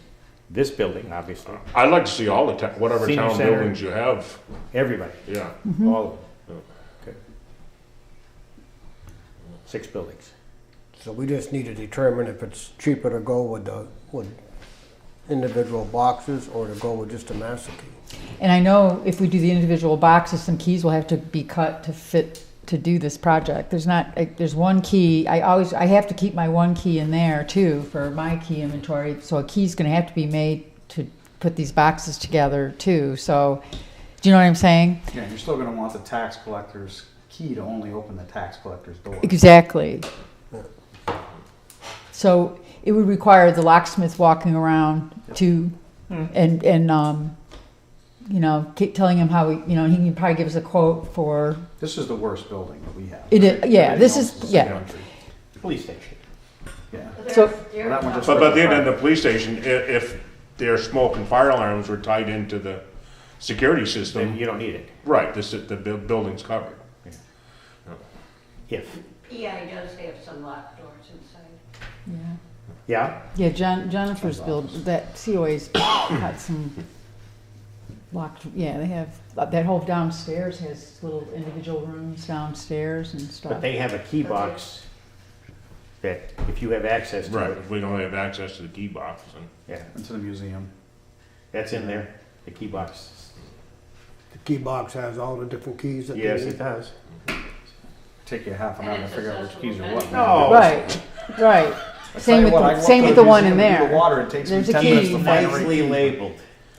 This building, obviously. I'd like to see all the, whatever Senior town center. buildings you have, Everybody, yeah. all of them. Okay. 6 buildings. So we just need to determine if it's cheaper to go with individual boxes or to go with just a master key. And I know if we do the individual boxes, some keys will have to be cut to fit to do this project. There's one key, I have to keep my one key in there too for my key inventory, so a key's gonna have to be made to put these boxes together too, so, do you know what I'm saying? Yeah, you're still gonna want the tax collector's key to only open the tax collector's door. Exactly. So it would require the locksmith walking around to, and you know, keep telling him how we, you know, he can probably give us a quote for, This is the worst building that we have. it is, yeah, Everything this else is, the yeah. country. Police station. Yeah. So, Well, that one just- But then in the police station, if their smoke and fire alarms were tied into the security Then system, you don't need it. right, the building's covered. If, PI does have some locked doors inside. yeah. yeah, Yeah, Jennifer's build, that COA's got some locked, yeah, they have, that whole downstairs has little individual rooms downstairs and but stuff. they have a key box that if you have access to Right, it, if we don't have access to the key box, and yeah, Into the museum. that's in there, the key box. The key box has all the different keys that they Yes, need. it does. Take you half an hour to figure out which keys are what. No. Right, right. I Same tell you with what, I the, walk same to with the the one in museum to do there. the water, it takes me There's a 10 minutes key. to find a Nicely key. labeled.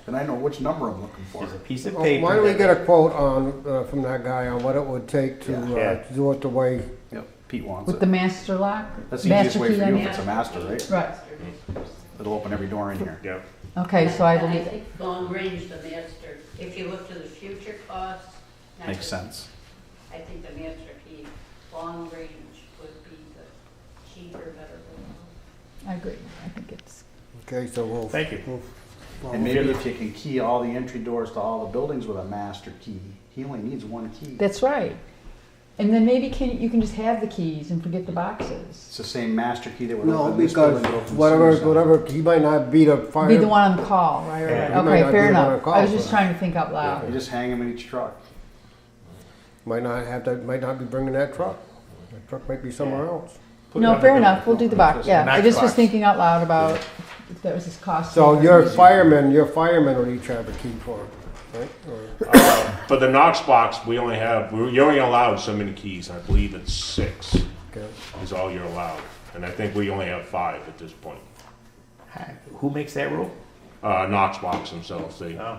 Then I know which number I'm looking for. There's a piece of Well, paper. why don't we that- get a quote on, from that guy on what it would take to, Yeah. to do it the way, Yep, Pete wants With it. the master lock? That's the easiest Master way key for on you it? if it's a master, right? Right, It'll open every door in here. Yeah. okay, so I And I believe, think long range, the master, if you look to the future costs. not Makes just- sense. I think the master key, long range would be the cheaper, better one. I agree, I think it's, okay, so we'll. Thank you. we'll follow. And maybe if you can key all the entry doors to all the buildings with a master key, he only needs one key. that's right. And then maybe you can just have the keys and forget the boxes. It's the same master key that would No, open this because building, would open whatever, Susan. whatever, he might not be the fire. Be the one on the call, right, Yeah, right, he might okay, not fair be the one on enough. call I was for just that. trying to think out loud. You just hang them in each truck. Might not be bringing that truck. That truck might be somewhere else. Put it No, on fair the enough, we'll do the box, yeah, I Knox just was box. thinking out loud about if that was his cost. So your firemen would each have a key for it, right? Or- for the Knox box, you're only allowed so many keys, I believe it's 6 okay. is all you're allowed. And I think we only have 5 at this point. Who makes that rule? Knox box themselves, they Oh.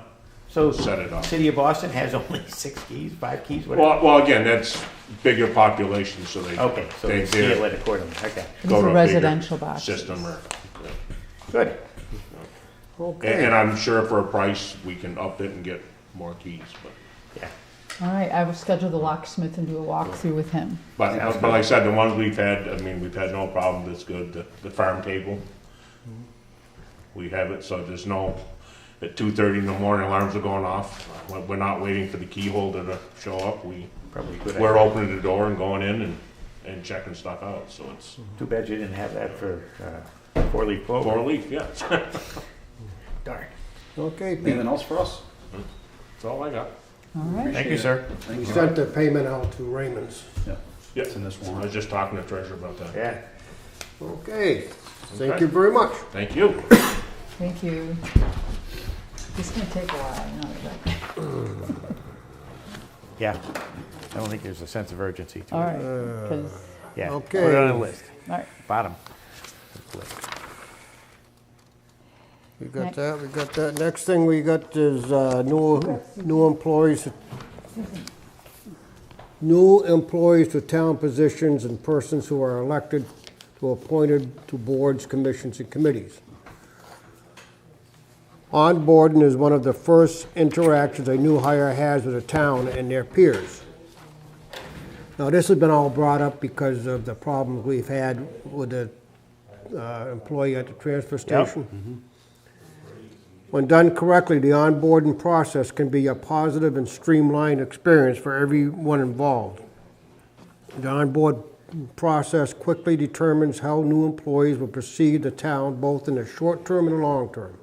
So, set it up. City of Boston has only 6 keys, 5 keys, whatever? Well, again, that's bigger population, so they. Okay, so they they're- scale it accordingly, okay. These go to are a bigger residential boxes. System or, Good. Okay. and I'm sure for a price, we can up it and get more keys, but. All right, I will schedule the locksmith and do a walkthrough with him. But like I said, the ones we've had, we've had no problem, that's good, the farm table. We have it, so there's no, at 2:30 in the morning, alarms are going off. We're not waiting for the key holder to show up, Probably a good we're idea. opening the door and going in and checking stuff out, so it's Too bad you didn't have that for 4-leaf clover. 4-leaf, yeah. Darn. Okay, Pete. Anything else for us? That's all I got. All right, Thank you, sir. We sent the payment out to Raymond's. Yeah. Yeah, It's in this I warrant. was just talking to Treasurer about that. Yeah. Okay, thank Okay. you very much. Thank you. thank you. This is gonna take a while, you know, but, Yeah. I don't think there's a sense of urgency to all it. right, 'cause- Yeah. Okay. Put it on the list. all right. Bottom. We got that. Next thing we got is new employees. New employees to town positions and persons who are elected to appointed to boards, commissions, and committees. Onboarding is one of the first interactions a new hire has with a town and their peers. Now, this has been all brought up because of the problems we've had with the employee at the transfer station. When done correctly, the onboarding process can be a positive and streamlined experience for everyone involved. The onboard process quickly determines how new employees will perceive the town both in the short term and the long term.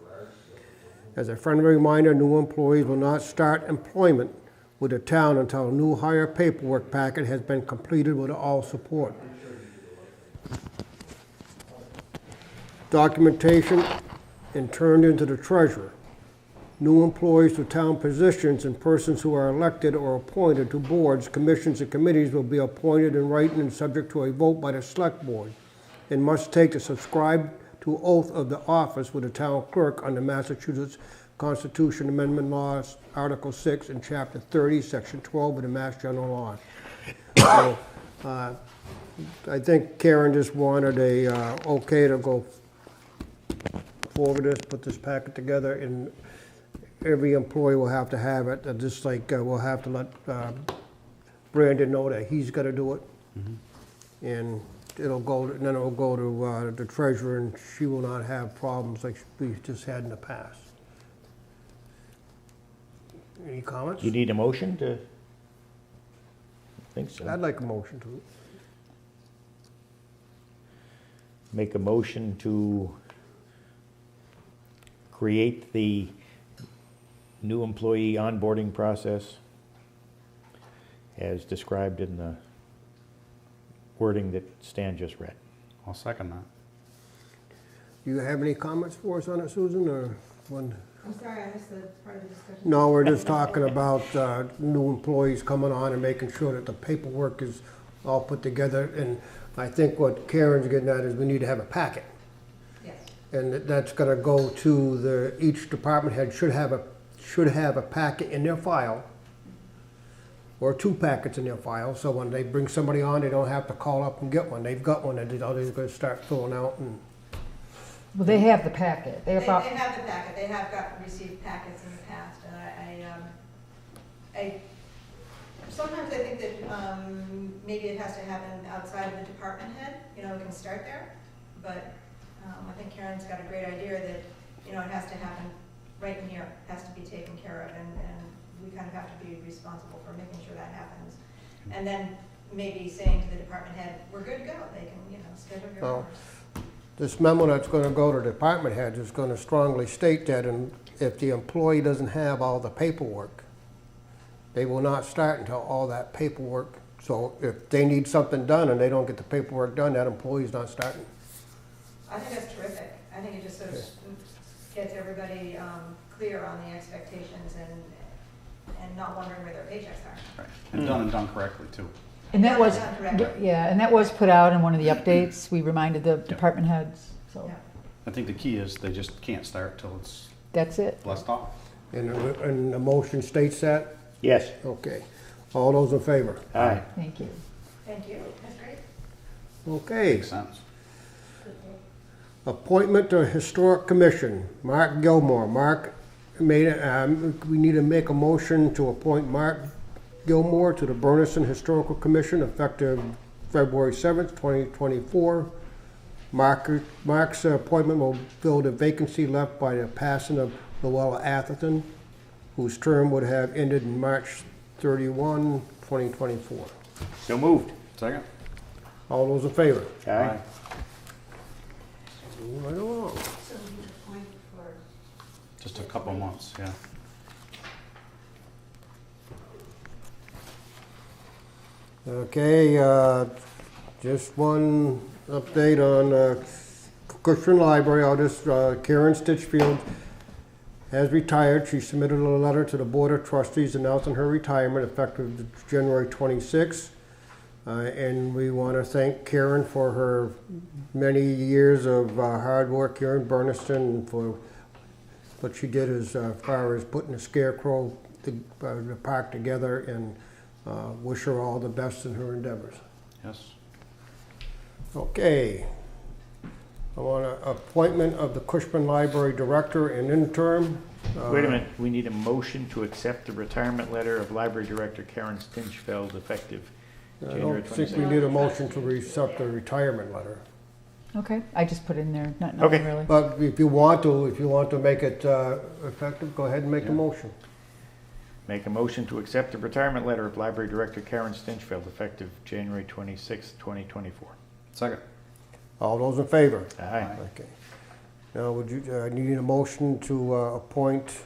As a friendly reminder, new employees will not start employment with the town until a new hire paperwork packet has been completed with all support. Documentation and turned into the treasurer. New employees to town positions and persons who are elected or appointed to boards, commissions, and committees will be appointed in writing and subject to a vote by the select board, and must take the subscribed to oath of the office with the town clerk under Massachusetts Constitution Amendment Laws, Article 6 and Chapter 30, Section 12 of the Mass General Laws. So, I think Karen just wanted a okay to go forward this, put this packet together, and every employee will have to have it, just like we'll have to let Brandon know that he's gotta do it. And it'll go, then it'll go to the treasurer, and she will not have problems like we just had in the past. Any comments? You need a motion to? I think so. I'd like a motion to. Make a motion to create the new employee onboarding process as described in the wording that Stan just read. I'll second that. Do you have any comments for us on it, Susan, or one? I'm sorry, I missed the part of the discussion. No, we're just talking about new employees coming on and making sure that the paperwork is all put together. And I think what Karen's getting at is we need to have a packet. Yes. And that's gonna go to each department head should have a packet in their file, or 2 packets in their file, so when they bring somebody on, they don't have to call up and get one. They've got one, and they're just gonna start filling out and. Well, they have the packet. They They have, have the packet, they have received packets in the past, and I sometimes I think that maybe it has to happen outside of the department head, you know, it can start there, but I think Karen's got a great idea that, you know, it has to happen right in here, has to be taken care of, and we kind of have to be responsible for making sure that happens. And then maybe saying to the department head, we're good to go, they can, you know, schedule your Well, hours. this memo that's gonna go to department heads is gonna strongly state that, and if the employee doesn't have all the paperwork, they will not start until all that paperwork. So if they need something done and they don't get the paperwork done, that employee's not starting. I think that's terrific. I think it just sort of gets everybody clear on the expectations and not wondering where their paychecks are. Right. And done correctly too. and that was, Done correctly. yeah, and that was put out in one of the updates. We reminded the department heads, so Yeah. I think the key is they just can't start till it's that's it. blessed off. And the motion states that? Yes. Okay. All those in favor? Aye. Thank you. Thank you, that's great. Okay. Makes sense. Appointment to Historic Commission, Mark Gilmore. Mark made, we need to make a motion to appoint Mark Gilmore to the Bernardston Historical Commission effective February 7th, 2024. Mark's appointment will fill the vacancy left by the passing of Luella Atherton, whose term would have ended in March 31, 2024. So moved. Second? All those in favor? Aye. Right along. So he's appointed for. Just a couple months, yeah. Okay, just one update on Cushman Library. Karen Stitchfield has retired. She submitted a letter to the Board of Trustees announcing her retirement effective January 26th. And we want to thank Karen for her many years of hard work here in Bernardston, for what she did as far as putting the scarecrow, the park together, and wish her all the best in her endeavors. Yes. Okay. I want an appointment of the Cushman Library Director and interim. Wait a minute, we need a motion to accept the retirement letter of Library Director Karen Stinchfeld effective I January don't think 26th. we need a motion to accept the retirement letter. Okay, I just put in there, not Okay. really. But if you want to make it effective, go ahead and make the motion. Make a motion to accept the retirement letter of Library Director Karen Stinchfeld effective January 26th, 2024. Second? All those in favor? Aye. Okay. Now, would you, need a motion to appoint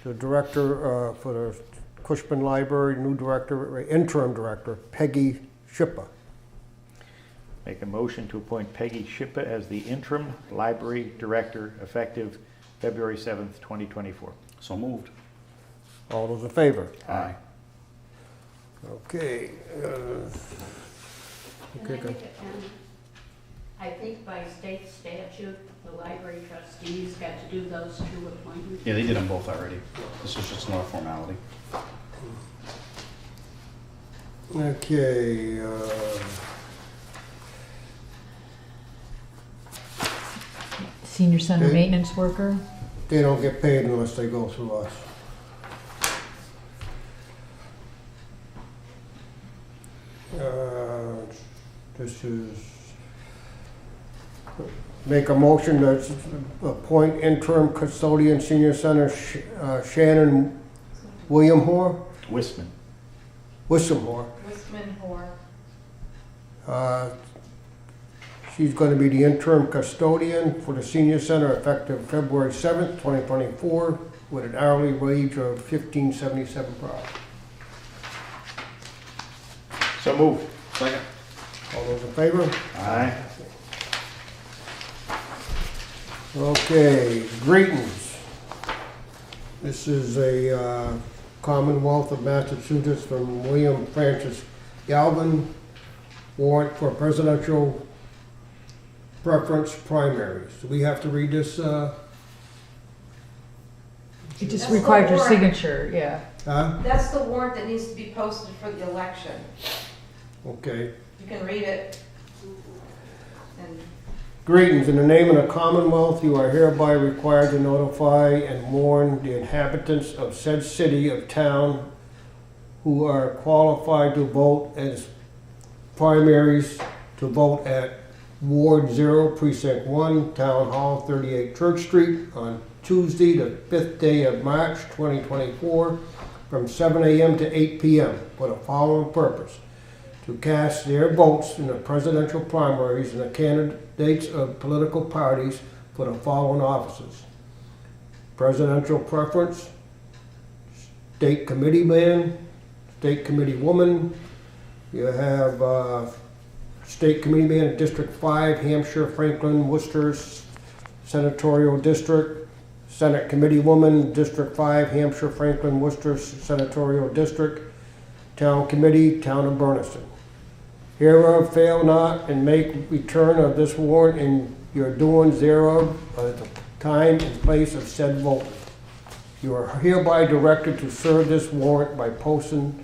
the director for the Cushman Library, new director, interim director, Peggy Schipper. Make a motion to appoint Peggy Schipper as the interim library director effective February 7th, 2024. So moved. All those in favor? Aye. Okay. I think by state statute, the library trustees got to do those 2 appointments. Yeah, they did them both already. This is just another formality. Okay. Senior center Okay. maintenance worker. they don't get paid unless they go through us. This is, make a motion to appoint interim custodian senior center Shannon Williamhore? Wisman. Wissamhore. Wistman Hoare. She's going to be the interim custodian for the senior center effective February 7th, 2024, with an hourly wage of $15.77 per hour. So move. Second. All those in favor? Aye. Okay, greetings. This is a Commonwealth of Massachusetts from William Francis Galvin, warrant for presidential preference primaries. Do we have to read this? It just That's required the your warrant. signature, yeah. Huh? That's the warrant that needs to be posted for the election. Okay. You can read it. And Greetings. In the name of the Commonwealth, you are hereby required to notify and warn the inhabitants of said city of town who are qualified to vote as primaries to vote at Ward 0, Precinct 1, Town Hall, 38 Church Street, on Tuesday, the 5th day of March, 2024, from 7 a.m. to 8 p.m. for the following purpose: to cast their votes in the presidential primaries and the candidates of political parties for the following offices: presidential preference, state committee man, state committee woman. You have state committee man in District 5, Hampshire, Franklin, Worcester Senatorial District. Senate committee woman, District 5, Hampshire, Franklin, Worcester Senatorial District. Town committee, Town of Bernardston. Hereof fail not and make return of this warrant in your doings thereof at the time and place of said voting. You are hereby directed to serve this warrant by posting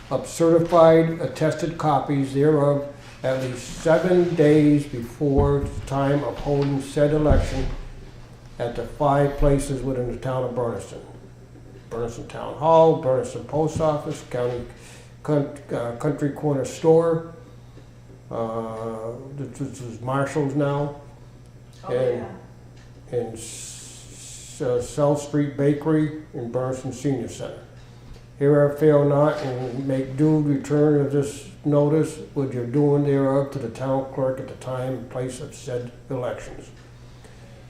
up certified attested copies thereof at least 7 days before the time of holding said election at the 5 places within the town of Bernardston: Bernardston Town Hall, Bernardston Post Office, Country Corner Store, this is Marshall's now, and South Street Bakery in Bernardston Senior Center. Hereof fail not and make due return of this notice with your doing thereof to the town clerk at the time and place of said elections.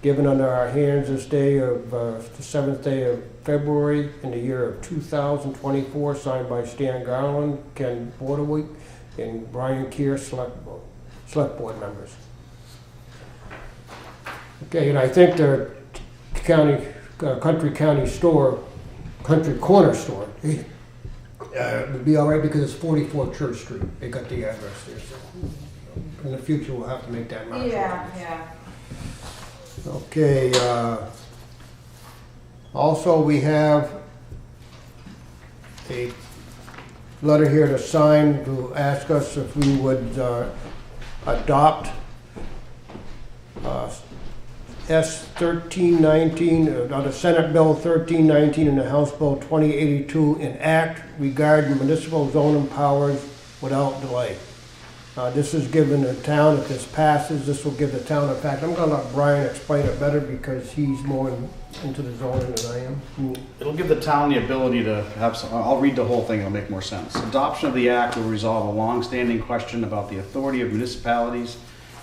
Given under our hands this day of the 7th day of February in the year of 2024, signed by Stan Garland, Ken Bordewick, and Brian Keir, select board members. Okay, and I think the county, Country Corner store, would be all right because it's 44 Church Street. They got the address there. So in the future, we'll have to make that mark. yeah. Okay. Also, we have a letter here to sign to ask us if we would adopt S 1319, the Senate Bill 1319 and the House Bill 2082, an act regarding municipal zoning powers without delay. This is given the town, if this passes, this will give the town, in fact, I'm going to let Brian explain it better because he's more into the zoning than I am. It'll give the town the ability to have some, I'll read the whole thing, it'll make more sense. Adoption of the act will resolve a long-standing question about the authority of municipalities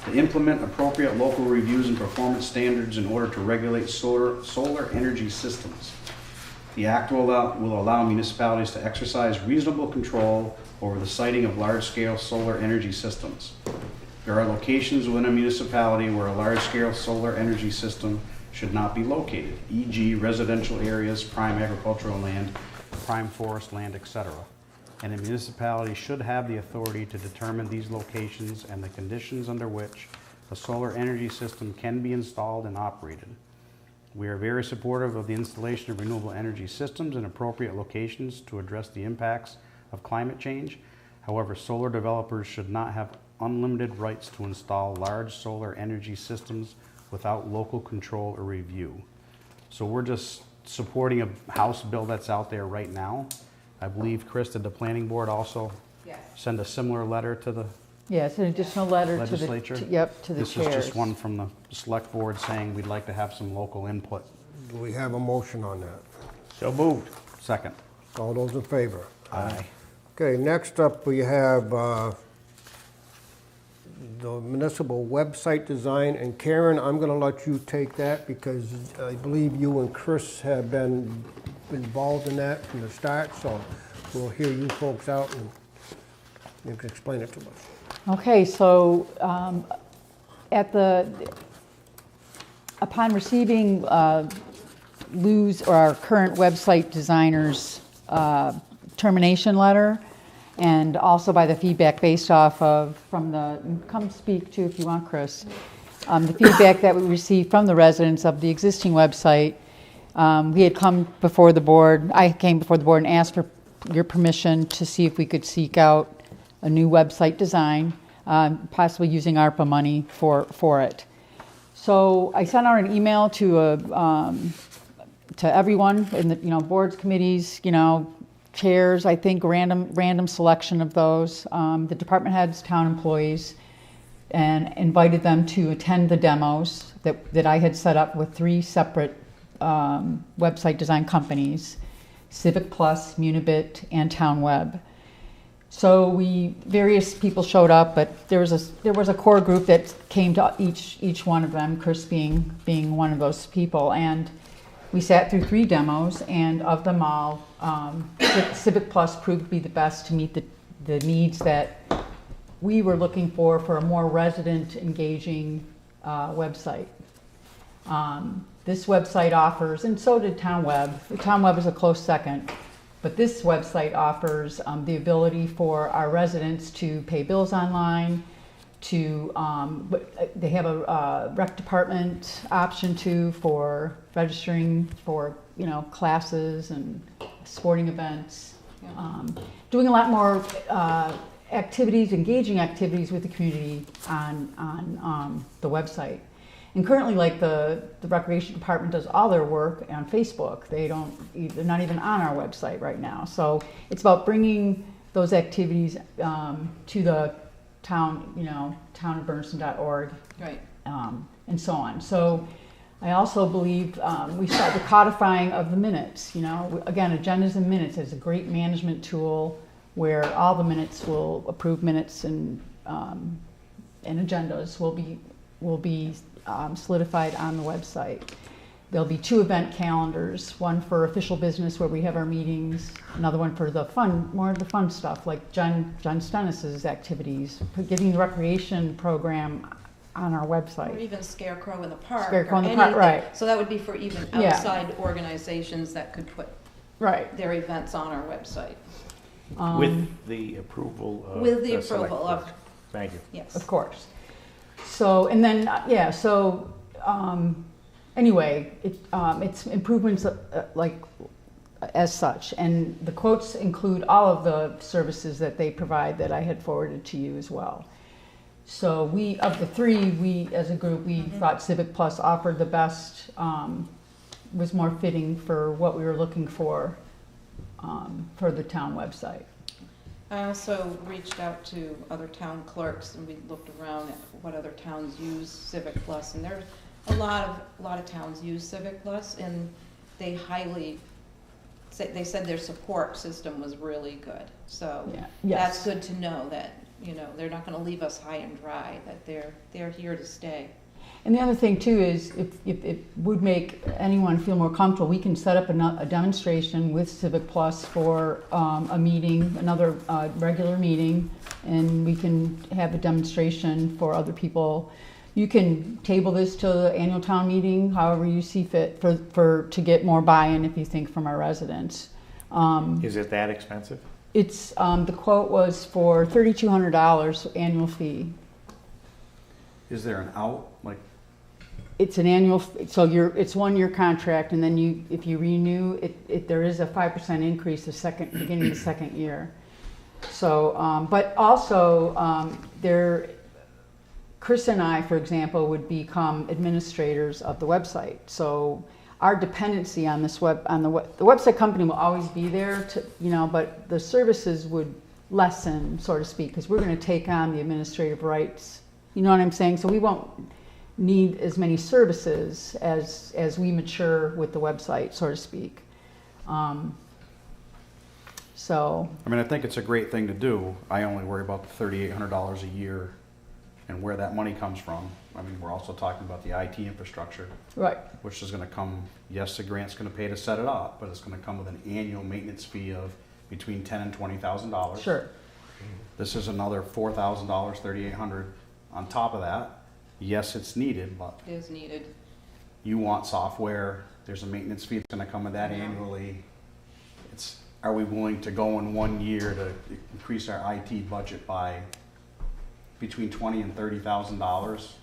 to implement appropriate local reviews and performance standards in order to regulate solar energy systems. The act will allow municipalities to exercise reasonable control over the siting of large-scale solar energy systems. There are locations within a municipality where a large-scale solar energy system should not be located, e.g. residential areas, prime agricultural land, prime forest land, etc. And a municipality should have the authority to determine these locations and the conditions under which a solar energy system can be installed and operated. We are very supportive of the installation of renewable energy systems in appropriate locations to address the impacts of climate change. However, solar developers should not have unlimited rights to install large solar energy systems without local control or review. So we're just supporting a House bill that's out there right now. I believe, Chris, did the planning board also send a similar letter to the Yes, an additional letter legislature? to the, yep, to the This chairs. is just one from the select board saying we'd like to have some local input. Do we have a motion on that? So moved. Second. All those in favor? Aye. Okay, next up, we have the municipal website design, and Karen, I'm gonna let you take that because I believe you and Chris have been involved in that from the start, so we'll hear you folks out and you can explain it to us. Okay, so upon receiving Lou's or our current website designer's termination letter, and also by the feedback based off of come speak to if you want, Chris, the feedback that we received from the residents of the existing website, we had come before the board, I came before the board and asked for your permission to see if we could seek out a new website design, possibly using ARPA money for it. So I sent out an email to everyone in the boards, committees, chairs. I think random selection of those, the department heads, town employees, and invited them to attend the demos that I had set up with 3 separate website design companies: Civic Plus, Munibit, and Town Web. So various people showed up, but there was a core group that came to each one of them, Chris being one of those people, and we sat through 3 demos, and of them all, Civic Plus proved to be the best to meet the needs that we were looking for a more resident engaging website. This website offers, and so did Town Web. Town Web is a close second. But this website offers the ability for our residents to pay bills online, they have a rec department option too for registering for classes and sporting events, doing a lot more activities, engaging activities with the community on the website. And currently, like the recreation department does all their work on Facebook. They're not even on our website right now. So it's about bringing those activities to the town, townofbernardston.org, Right. And so on. So I also believe we start the codifying of the minutes. Again, agendas and minutes is a great management tool where all the minutes will approve minutes and agendas will be solidified on the wstennis. There'll be 2 event calendars, one for official business where we have our meetings, another one for more of the fun stuff like John Stennis's activities, getting the recreation program on our website. Or even Scarecrow in the Park. Scarecrow in the Park, right. So that would be for even outside organizations that could put their events on our website. With the approval of With the select approval board. of. Thank you. Yes. Of course. So, and then, anyway, it's improvements as such. And the quotes include all of the services that they provide that I had forwarded to you as well. So of the 3, as a group, we thought Civic Plus offered the best, was more fitting for what we were looking for the town website. I also reached out to other town clerks and we looked around at what other towns use Civic Plus, and there's a lot of towns use Civic Plus, and they said their support system was really good. So that's good to know that they're not going to leave us high and dry, that they're here to stay. And the other thing too is if it would make anyone feel more comfortable, we can set up a demonstration with Civic Plus for a meeting, another regular meeting, and we can have a demonstration for other people. You can table this to the annual town meeting, however you see fit, to get more buy-in, if you think, from our residents. Is it that expensive? It's the quote was for $3,200 annual fee. Is there an out, It's an annual, so it's 1-year contract, and then if you renew, there is a 5% increase beginning of the second year. So, but also Chris and I, for example, would become administrators of the website. So our dependency on this the website company will always be there to, you know, but the services would lessen, so to speak, because we're going to take on the administrative rights. You know what I'm saying? So we won't need as many services as we mature with the website, so to speak. So. I mean, I think it's a great thing to do. I only worry about the $3,800 a year and where that money comes from. I mean, we're also talking about the IT infrastructure. Right. Which is gonna come, yes, the grant's gonna pay to set it up, but it's gonna come with an annual maintenance fee of between $10,000 and $20,000. Sure. This is another $4,000, $3,800 on top of that. Yes, it's needed, but It is needed. you want software, there's a maintenance fee that's gonna come with that annually. Are we willing to go in 1 year to increase our IT budget by between $20,000 and $30,000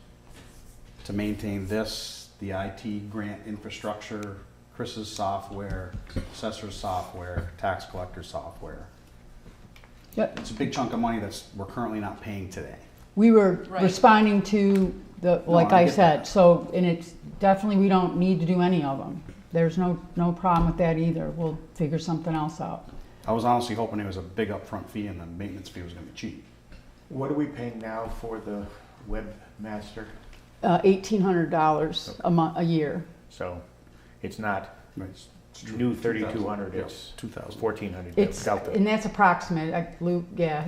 to maintain this, the IT grant infrastructure, Chris's software, assessor's software, tax collector software? Yep. It's a big chunk of money we're currently not paying today. We were Right. responding to like I I get said, that. so, and it's definitely, we don't need to do any of them. There's no problem with that either. We'll figure something else out. I was honestly hoping it was a big upfront fee and the maintenance fee was gonna be cheap. What are we paying now for the webmaster? $1,800 a year. So it's not It's new 3,200, Yeah, it's 2,000. 1,400 It's, delta. and that's approximate. Luke, yeah,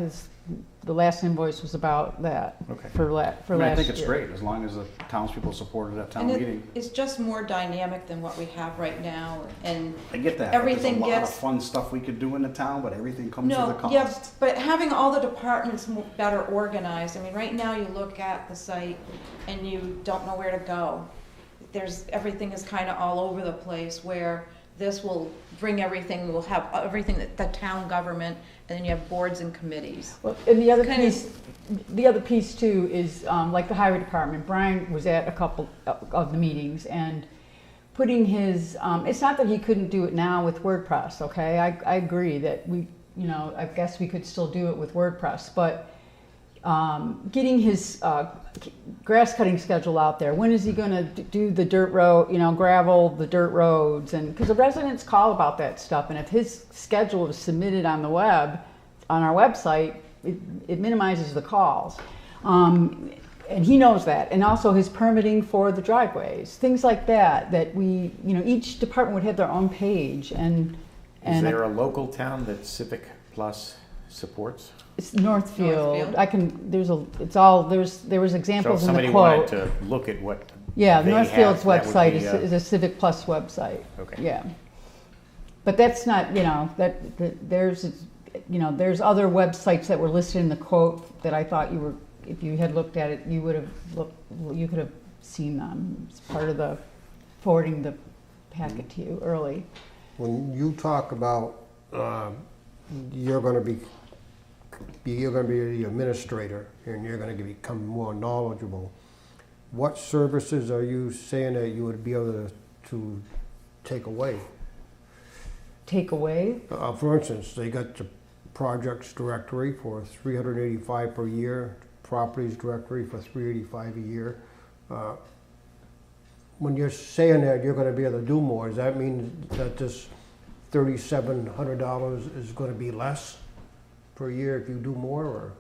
the last invoice was about that. Okay. For I mean, last I think it's year. great, as long as the townspeople supported at town And meeting. it's just more dynamic than what we have right now, and I get that, everything but there's a lot of gets- fun stuff we could do in the town, but everything comes with a no, cost. yeah, but having all the departments better organized, I mean, right now you look at the site and you don't know where to go. Everything is kind of all over the place, where this will bring everything, we'll have everything that the town government, and then you have boards and committees. Well, and the other Kind piece too is like the highway department. Brian was at a couple of the meetings and putting his. It's not that he couldn't do it now with WordPress. Okay, I agree that I guess we could still do it with WordPress, but getting his grass cutting schedule out there. When is he going to do the dirt road? Gravel the dirt roads, and because the residents call about that stuff, and if his schedule is submitted on the web, on our website, it minimizes the calls. And he knows that, and also his permitting for the driveways, things like that. That we, each department would have their own page, and Is there a local town that Civic Plus supports? It's Northfield. Northfield? There was examples So if in the somebody quote. wanted to look at what Yeah, they Northfield's have, that would website be, is a Civic Plus website. Okay. Yeah. But that's not, there's other websites that were listed in the quote that I thought if you had looked at it, you could have seen them. It's part of the forwarding the packet to you early. When you talk about you're going to be the administrator and you're going to become more knowledgeable, what services are you saying that you would be able to take away? Take away? For instance, they got the projects directory for $385 per year, properties directory for $385 a year. When you're saying that you're going to be able to do more, does that mean that this $3,700 is going to be less per year if you do more, or?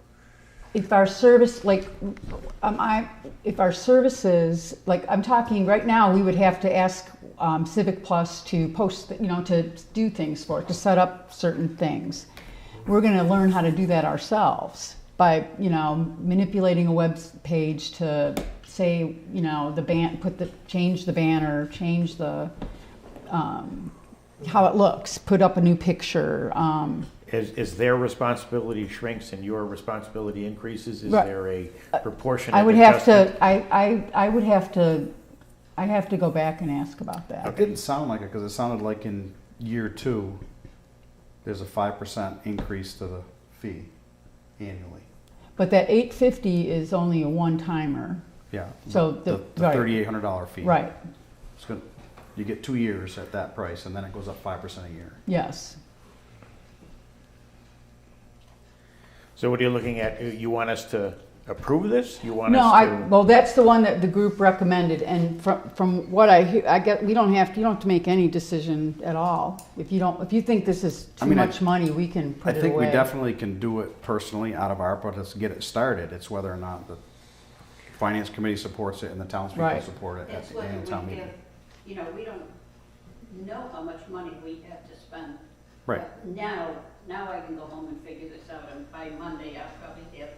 If our service, if our services, I'm talking right now, we would have to ask Civic Plus to post, to do things for it, to set up certain things. We're going to learn how to do that ourselves by, manipulating a web page to say, change the banner, change the, how it looks, put up a new picture. As their responsibility shrinks and your responsibility increases, is Right. there a proportionate I would have adjustment? to, I have to go back and ask about that. It didn't sound like it, because it sounded like in year 2, there's a 5% increase to the fee annually. But that $850 is only a one-timer. Yeah. So the right. $3,800 fee. Right. It's good. You get 2 years at that price, and then it goes up 5% a year. Yes. So what are you looking at? You want us to approve this? You want No, us to? well, that's the one that the group recommended, and from what I hear, I get, you don't have to make any decision at all. If you think this is too much money, we can I put it away. think we definitely can do it personally out of ARPA to get it started. It's whether or not the finance committee supports it and the townspeople Right. support it at That's the whether annual we town meeting. have, you know, we don't know how much money we have to spend. Right. But now I can go home and figure this out, and by Monday I'll probably have,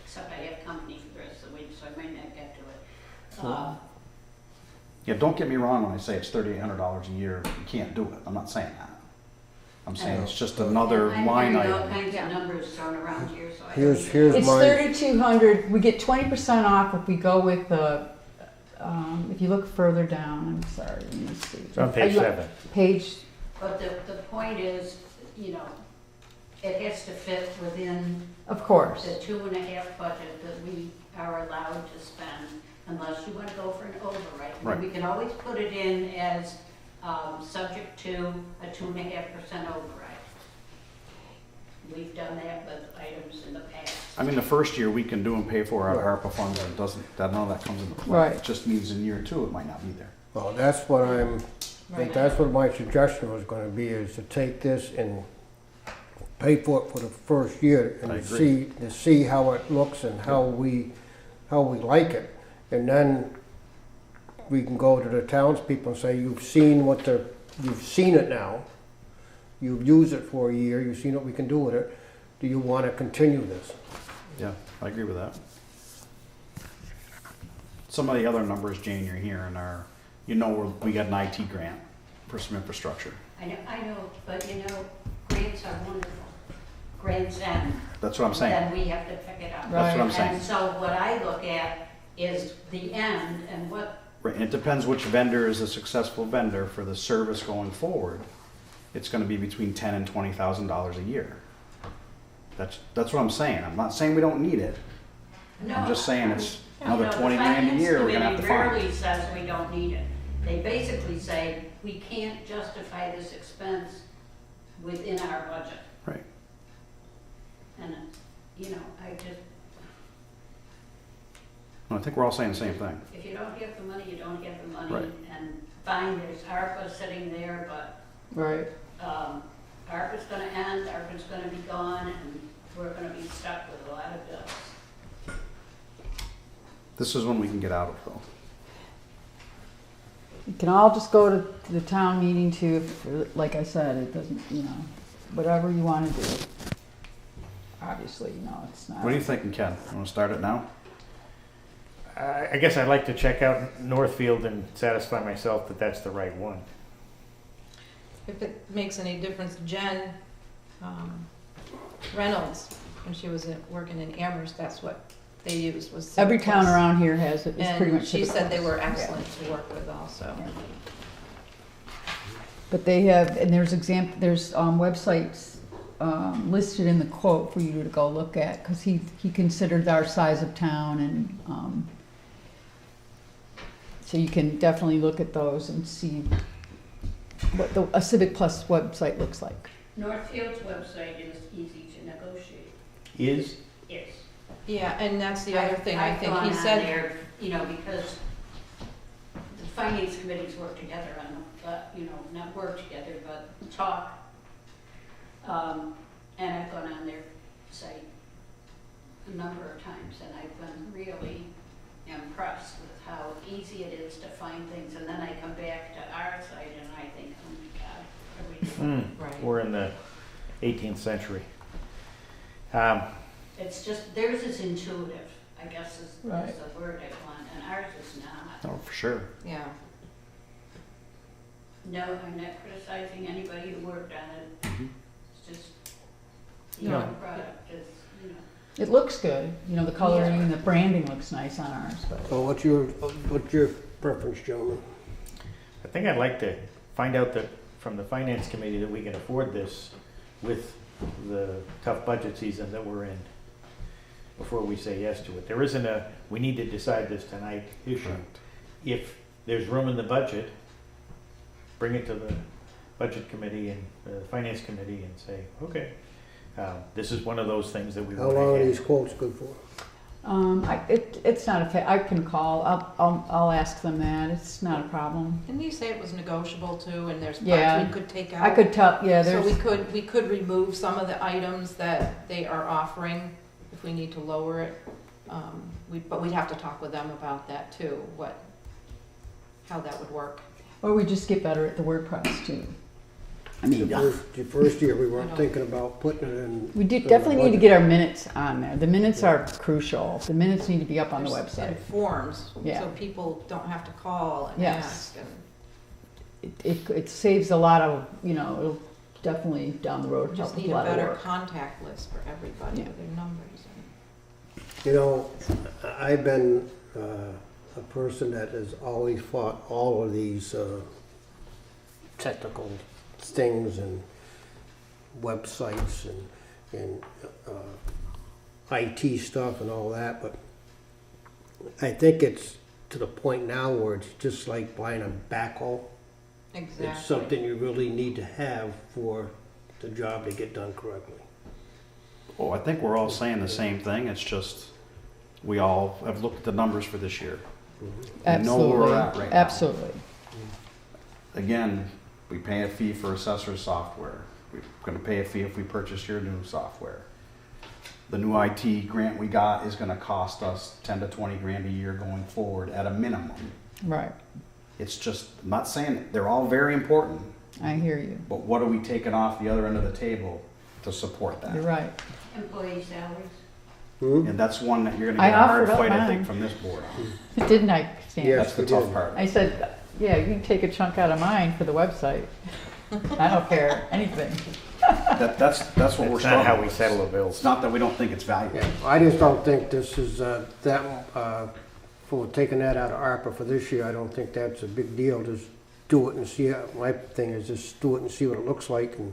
except I have company for the rest of the week, so I might not get to it. Yeah, don't get me wrong when I say it's $3,800 a year, you can't do it. I'm not saying that. I'm saying it's just another I'm line hearing all item. kinds of numbers thrown around here, so I Here's It's my, 3,200. We get 20% off if we go with the. If you look further down, I'm sorry. Let me see. It's on page 7. Page. But the point is, you know, it has to fit within Of course. the 2.5 budget that we are allowed to spend, unless you want to go for an override. Right. We can always put it in as subject to a 2.5% override. We've done that with items in the past. I mean, the first year we can do and pay for out of ARPA funds, and it doesn't, none of that comes into play. Right. It just means in year 2 it might not be there. well, that's what that's what my suggestion was gonna be, is to take this and pay for it for the first year I and agree. to see how it looks and how we like it. And then we can go to the townspeople and say, you've seen it now. You've used it for a year, you've seen what we can do with it. Do you wanna continue this? Yeah, I agree with that. Some of the other numbers, Jane, you're hearing are, you know, we got an IT grant for some infrastructure. I know, but you know, grants are wonderful. Grants end. That's what I'm saying. Then we have to pick it up. That's what I'm saying. And so what I look at is the end and what, Right, and it depends which vendor is a successful vendor for the service going forward. It's gonna be between $10,000 and $20,000 a year. That's what I'm saying. I'm not saying we don't need it. no. I'm just saying it's another No, the 20 grand a year we're gonna have to finance committee find. rarely says we don't need it. They basically say, we can't justify this expense within our budget. Right. And, you know, Well, I think we're all saying the same thing. if you don't get the money, you don't get the money. Right. And fine, there's ARPA sitting there, but Right. ARPA's gonna end, ARPA's gonna be gone, and we're gonna be stuck with a lot of bills. This is when we can get out of it though. You can all just go to the town meeting too, if, like I said, it doesn't, you know, whatever you want to do. Obviously, you know, it's not. What are you thinking, Ken? Want to start it now? I guess I'd like to check out Northfield and satisfy myself that that's the right one. If it makes any difference, Jen Reynolds, when she was working in Amherst, that's what they used was Civic Every town Plus. around here has it. It's pretty And much she Civic said they Plus. were Yeah. excellent to work with also. Yeah. But they have, and there's websites listed in the quote for you to go look at, because he considered our size of town, and so you can definitely look at those and see what a Civic Plus website looks like. Northfield's website is easy to negotiate. Is? Yes. Yeah, and that's the other thing I think he I've gone said. on there, you know, because the finance committees work together on, you know, not work together, but talk. And I've gone on their site a number of times, and I've been really impressed with how easy it is to find things. And then I come back to our site and I think, oh my God, are we doing it right? We're in the 18th century. It's just, theirs is intuitive, I guess is Right. the word I want, and ours is not. Oh, for sure. Yeah. No, I'm not criticizing anybody who worked on it. Mhm. It's just, the No. end product is, you know. It looks good, you know, the coloring and the branding looks nice on ours, but. So what's your preference, gentlemen? I think I'd like to find out that from the finance committee that we can afford this with the tough budget season that we're in before we say yes to it. There isn't we need to decide this tonight issue. Correct. If there's room in the budget, bring it to the budget committee and the finance committee and say, okay, this is one of those things that we How want to long are have. these quotes good for? It's not I can call. I'll ask them that. It's not a problem. Didn't you say it was negotiable too, and there's Yeah. parts we could take out? I could tell. Yeah, So there's. we could remove some of the items that they are offering if we need to lower it. But we'd have to talk with them about that too, how that would work. Or we just get better at the WordPress too. I mean, The first year, we weren't thinking about putting it in. we definitely need to get our minutes on there. The minutes are crucial. The minutes need to be up on the website. And forms, Yeah. so people don't have to call and Yes. ask. And It saves a lot of, it'll definitely down the road we help just with need a a lot of better work. contact list for everybody Yeah. with their numbers. I've been a person that has always fought all of these technical things and websites and IT stuff and all that, but I think it's to the point now where it's just like buying a backhoe. Exactly. It's something you really need to have for the job to get done correctly. Oh, I think we're all saying the same thing. It's just, we all have looked at the numbers for this year. We know where we're at right now. Absolutely. Again, we pay a fee for assessor software. We're gonna pay a fee if we purchase your new software. The new IT grant we got is gonna cost us 10 to 20 grand a year going forward at a minimum. Right. It's just, I'm not saying it, they're all very important, I hear you. but what are we taking off the other end of the table to support that? You're right. Employee salaries. And that's one that you're gonna I get a hard offered up fight, I mine. think, from this board on. Didn't I, Stan? Yes, That's the we tough did. part. I said, yeah, you can take a chunk out of mine for the website. I don't care, anything. That's what we're That's not how struggling we with. settle the bills. It's not that we don't think it's valuable. Yeah, I just don't think this is for taking that out of ARPA for this year. I don't think that's a big deal. Just do it and see. My thing is just do it and see what it looks like and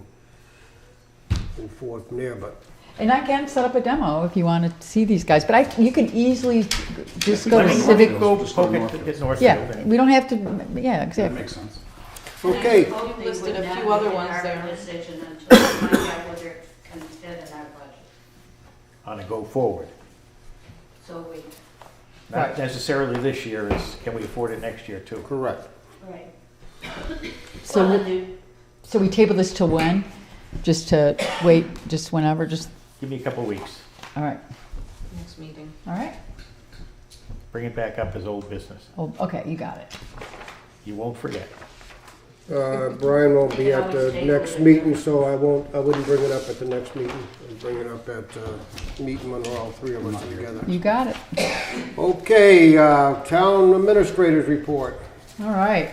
forth from there. But And I can set up a demo if you want to see these guys, but you can easily just go to Civic. Go poke it at Northfield. Yeah, we don't have to, yeah, That exactly. makes sense. okay, I hope they listed would a not few other make an ones ARPA there. decision until we find out whether it can fit in our budget. On a go forward. So we, Not Right. necessarily this year, is can we afford it next year too? correct. right. So, Well, so we table this till when? Just to wait, just whenever, just, Give me a couple of weeks. all right, Next meeting. all right? Bring it back up as old business. Oh, okay, you got it. You won't forget. Brian won't be at the next meeting, so I wouldn't bring it up at the next meeting. I'll bring it up at meeting when we're all three of us together. You got it. Okay, town administrators report. All right.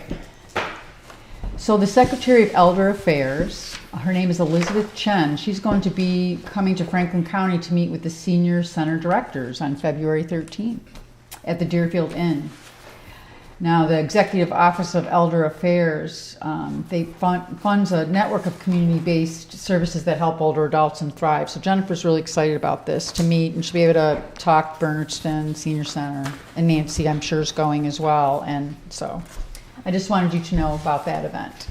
So the Secretary of Elder Affairs, her name is Elizabeth Chen. She's going to be coming to Franklin County to meet with the senior center directors on February 13th at the Deerfield Inn. Now, the Executive Office of Elder Affairs, they funds a network of community-based services that help older adults and thrive. So Jennifer's really excited about this, to meet, and she'll be able to talk Bernardston Senior Center, and Nancy, I'm sure, is going as well. And so I just wanted you to know about that event.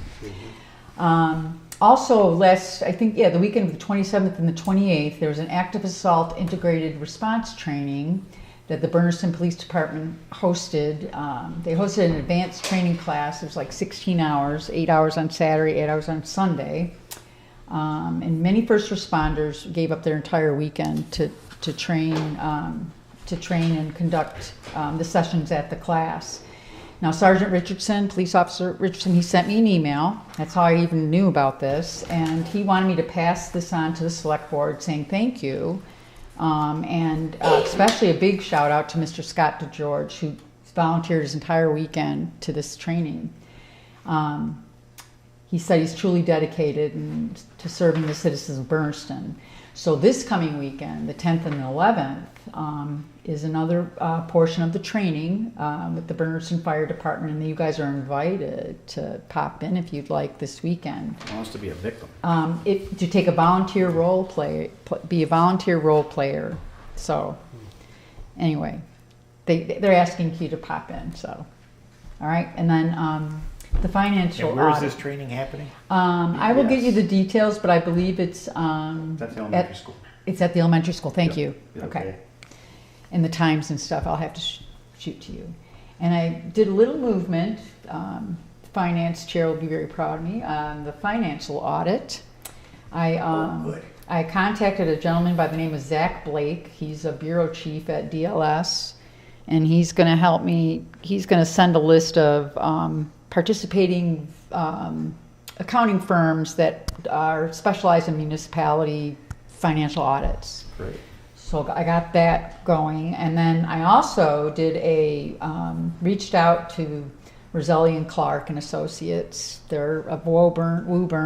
Also, the weekend of the 27th and the 28th, there was an active assault integrated response training that the Bernardston Police Department hosted. They hosted an advanced training class. It was like 16 hours, 8 hours on Saturday, 8 hours on Sunday. And many first responders gave up their entire weekend to train and conduct the sessions at the class. Now, Sergeant Richardson, Police Officer Richardson, he sent me an email. That's how I even knew about this. And he wanted me to pass this on to the Selectboard saying thank you. And especially a big shout out to Mr. Scott DeGeorge, who volunteered his entire weekend to this training. He said he's truly dedicated to serving the citizens of Bernardston. So this coming weekend, the 10th and the 11th, is another portion of the training with the Bernardston Fire Department, and you guys are invited to pop in if you'd like this weekend. Wants to be a victim. To take a volunteer role be a volunteer role player. So anyway, they're asking you to pop in. So, all right, and then the financial. And where is audit. this training happening? I will get you the details, but I believe it's That's the elementary school. It's at the elementary school. Thank you. Yeah. Okay. and the times and stuff, I'll have to shoot to you. And I did a little movement. Finance chair will be very proud of me on the financial audit. I contacted a gentleman by the name of Zach Blake. He's a bureau chief at DLS, and he's going to help me. He's going to send a list of participating accounting firms that are specialized in municipality financial audits. Great. So I got that going, and then I also did reached out to Roselli and Clark and Associates. They're of Woburn,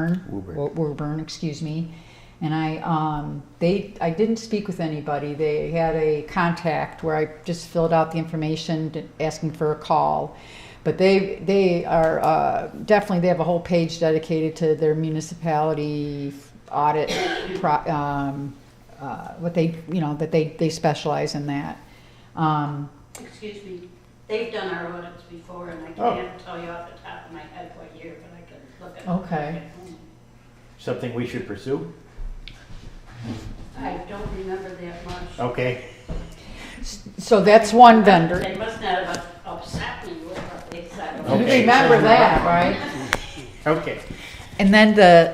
excuse me. And I didn't speak with anybody. They had a contact where I just filled out the information asking for a call. But they are definitely, they have a whole page dedicated to their municipality audit, what they, that they specialize in that. Excuse me, they've done our audits before, and I can't tell you off the top of my head what year, but I can look at it. Okay. Something we should pursue? I don't remember that much. Okay. So that's one vendor. They must not have upset me with what they said. You remember that, right? Okay. And then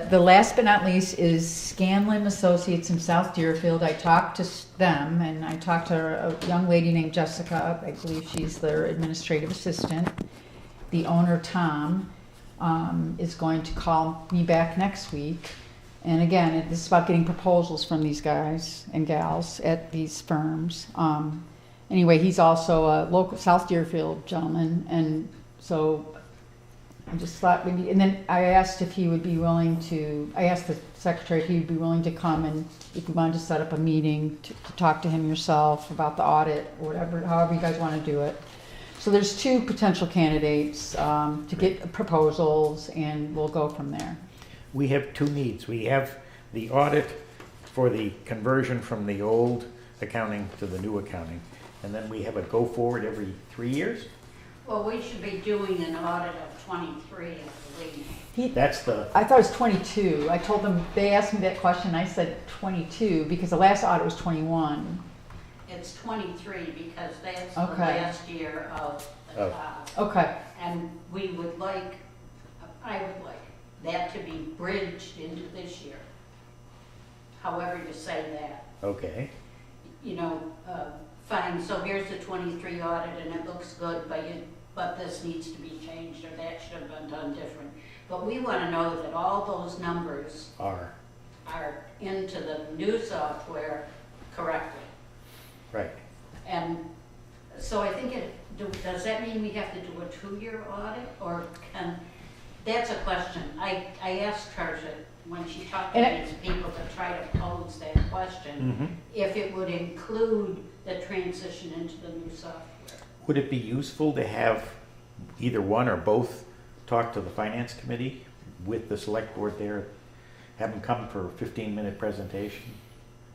the last but not least is Scanlon Associates in South Deerfield. I talked to them, and I talked to a young lady named Jessica. I believe she's their administrative assistant. The owner, Tom, is going to call me back next week. And again, this is about getting proposals from these guys and gals at these firms. Anyway, he's also a local South Deerfield gentleman, and so I just thought maybe, and then I asked if he would be willing to, I asked the secretary if he would be willing to come and if we wanted to set up a meeting to talk to him yourself about the audit or whatever, however you guys want to do it. So there's two potential candidates to get proposals, and we'll go from there. We have two needs. We have the audit for the conversion from the old accounting to the new accounting. And then we have a go forward every 3 years? Well, we should be doing an audit of 23, I believe. That's the... I thought it was 22. I told them, they asked me that question, I said 22 because the last audit was 21. It's 23 because that's the Okay. last year of the top. Okay. And we would like, I would like that to be bridged into this year. However you say that. Okay. Fine, so here's the 23 audit and it looks good, but this needs to be changed or that should have been done different. But we want to know that all those numbers are into the new software correctly. Right. And so I think does that mean we have to do a 2-year audit, or that's a question. I asked Tarsha when she talked to these people to try to pose that question, if it would include the transition into the new software. Would it be useful to have either one or both talk to the finance committee with the select board there, have them come for a 15-minute presentation,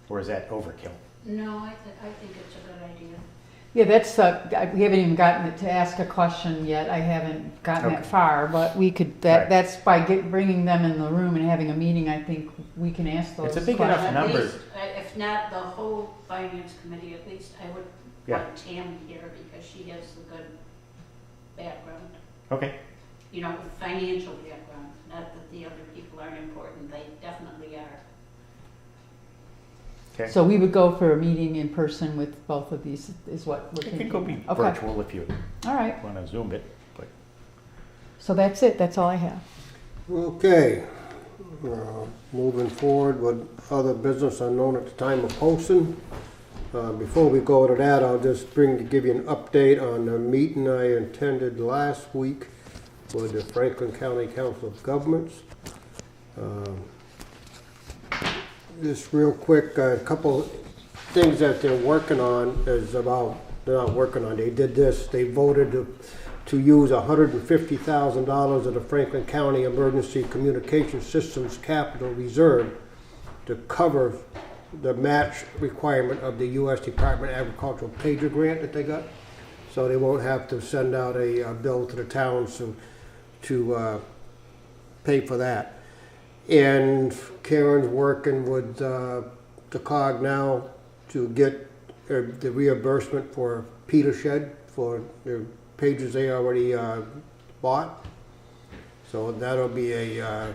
or is that overkill? No, I think it's a good idea. Yeah, that's, we haven't even gotten to ask a question yet. I haven't gotten that far, but we could, that's by bringing them in the room and having a meeting, I think we can ask those questions. It's a big enough number. Least, if not the whole finance committee, at least I would want Tammy here because she has the good background. Okay. Financial background. Not that the other people aren't important, they definitely are. Okay. So we would go for a meeting in person with both of these, is what we're thinking. It can go be virtual if you want to Zoom it. But. So that's it. That's all I have. Okay. Moving forward with other business unknown at the time of posting. Before we go to that, I'll just give you an update on the meeting I attended last week with the Franklin County Council of Governments. Just real quick, a couple things that they're working on is about, they're not working on, they did this, they voted to use $150,000 of the Franklin County Emergency Communication Systems Capital Reserve to cover the match requirement of the U.S. Department of Agricultural pager grant that they got. So they won't have to send out a bill to the towns to pay for that. And Karen's working with the COG now to get the reimbursement for Peter Shed for the pages they already bought. So that'll be a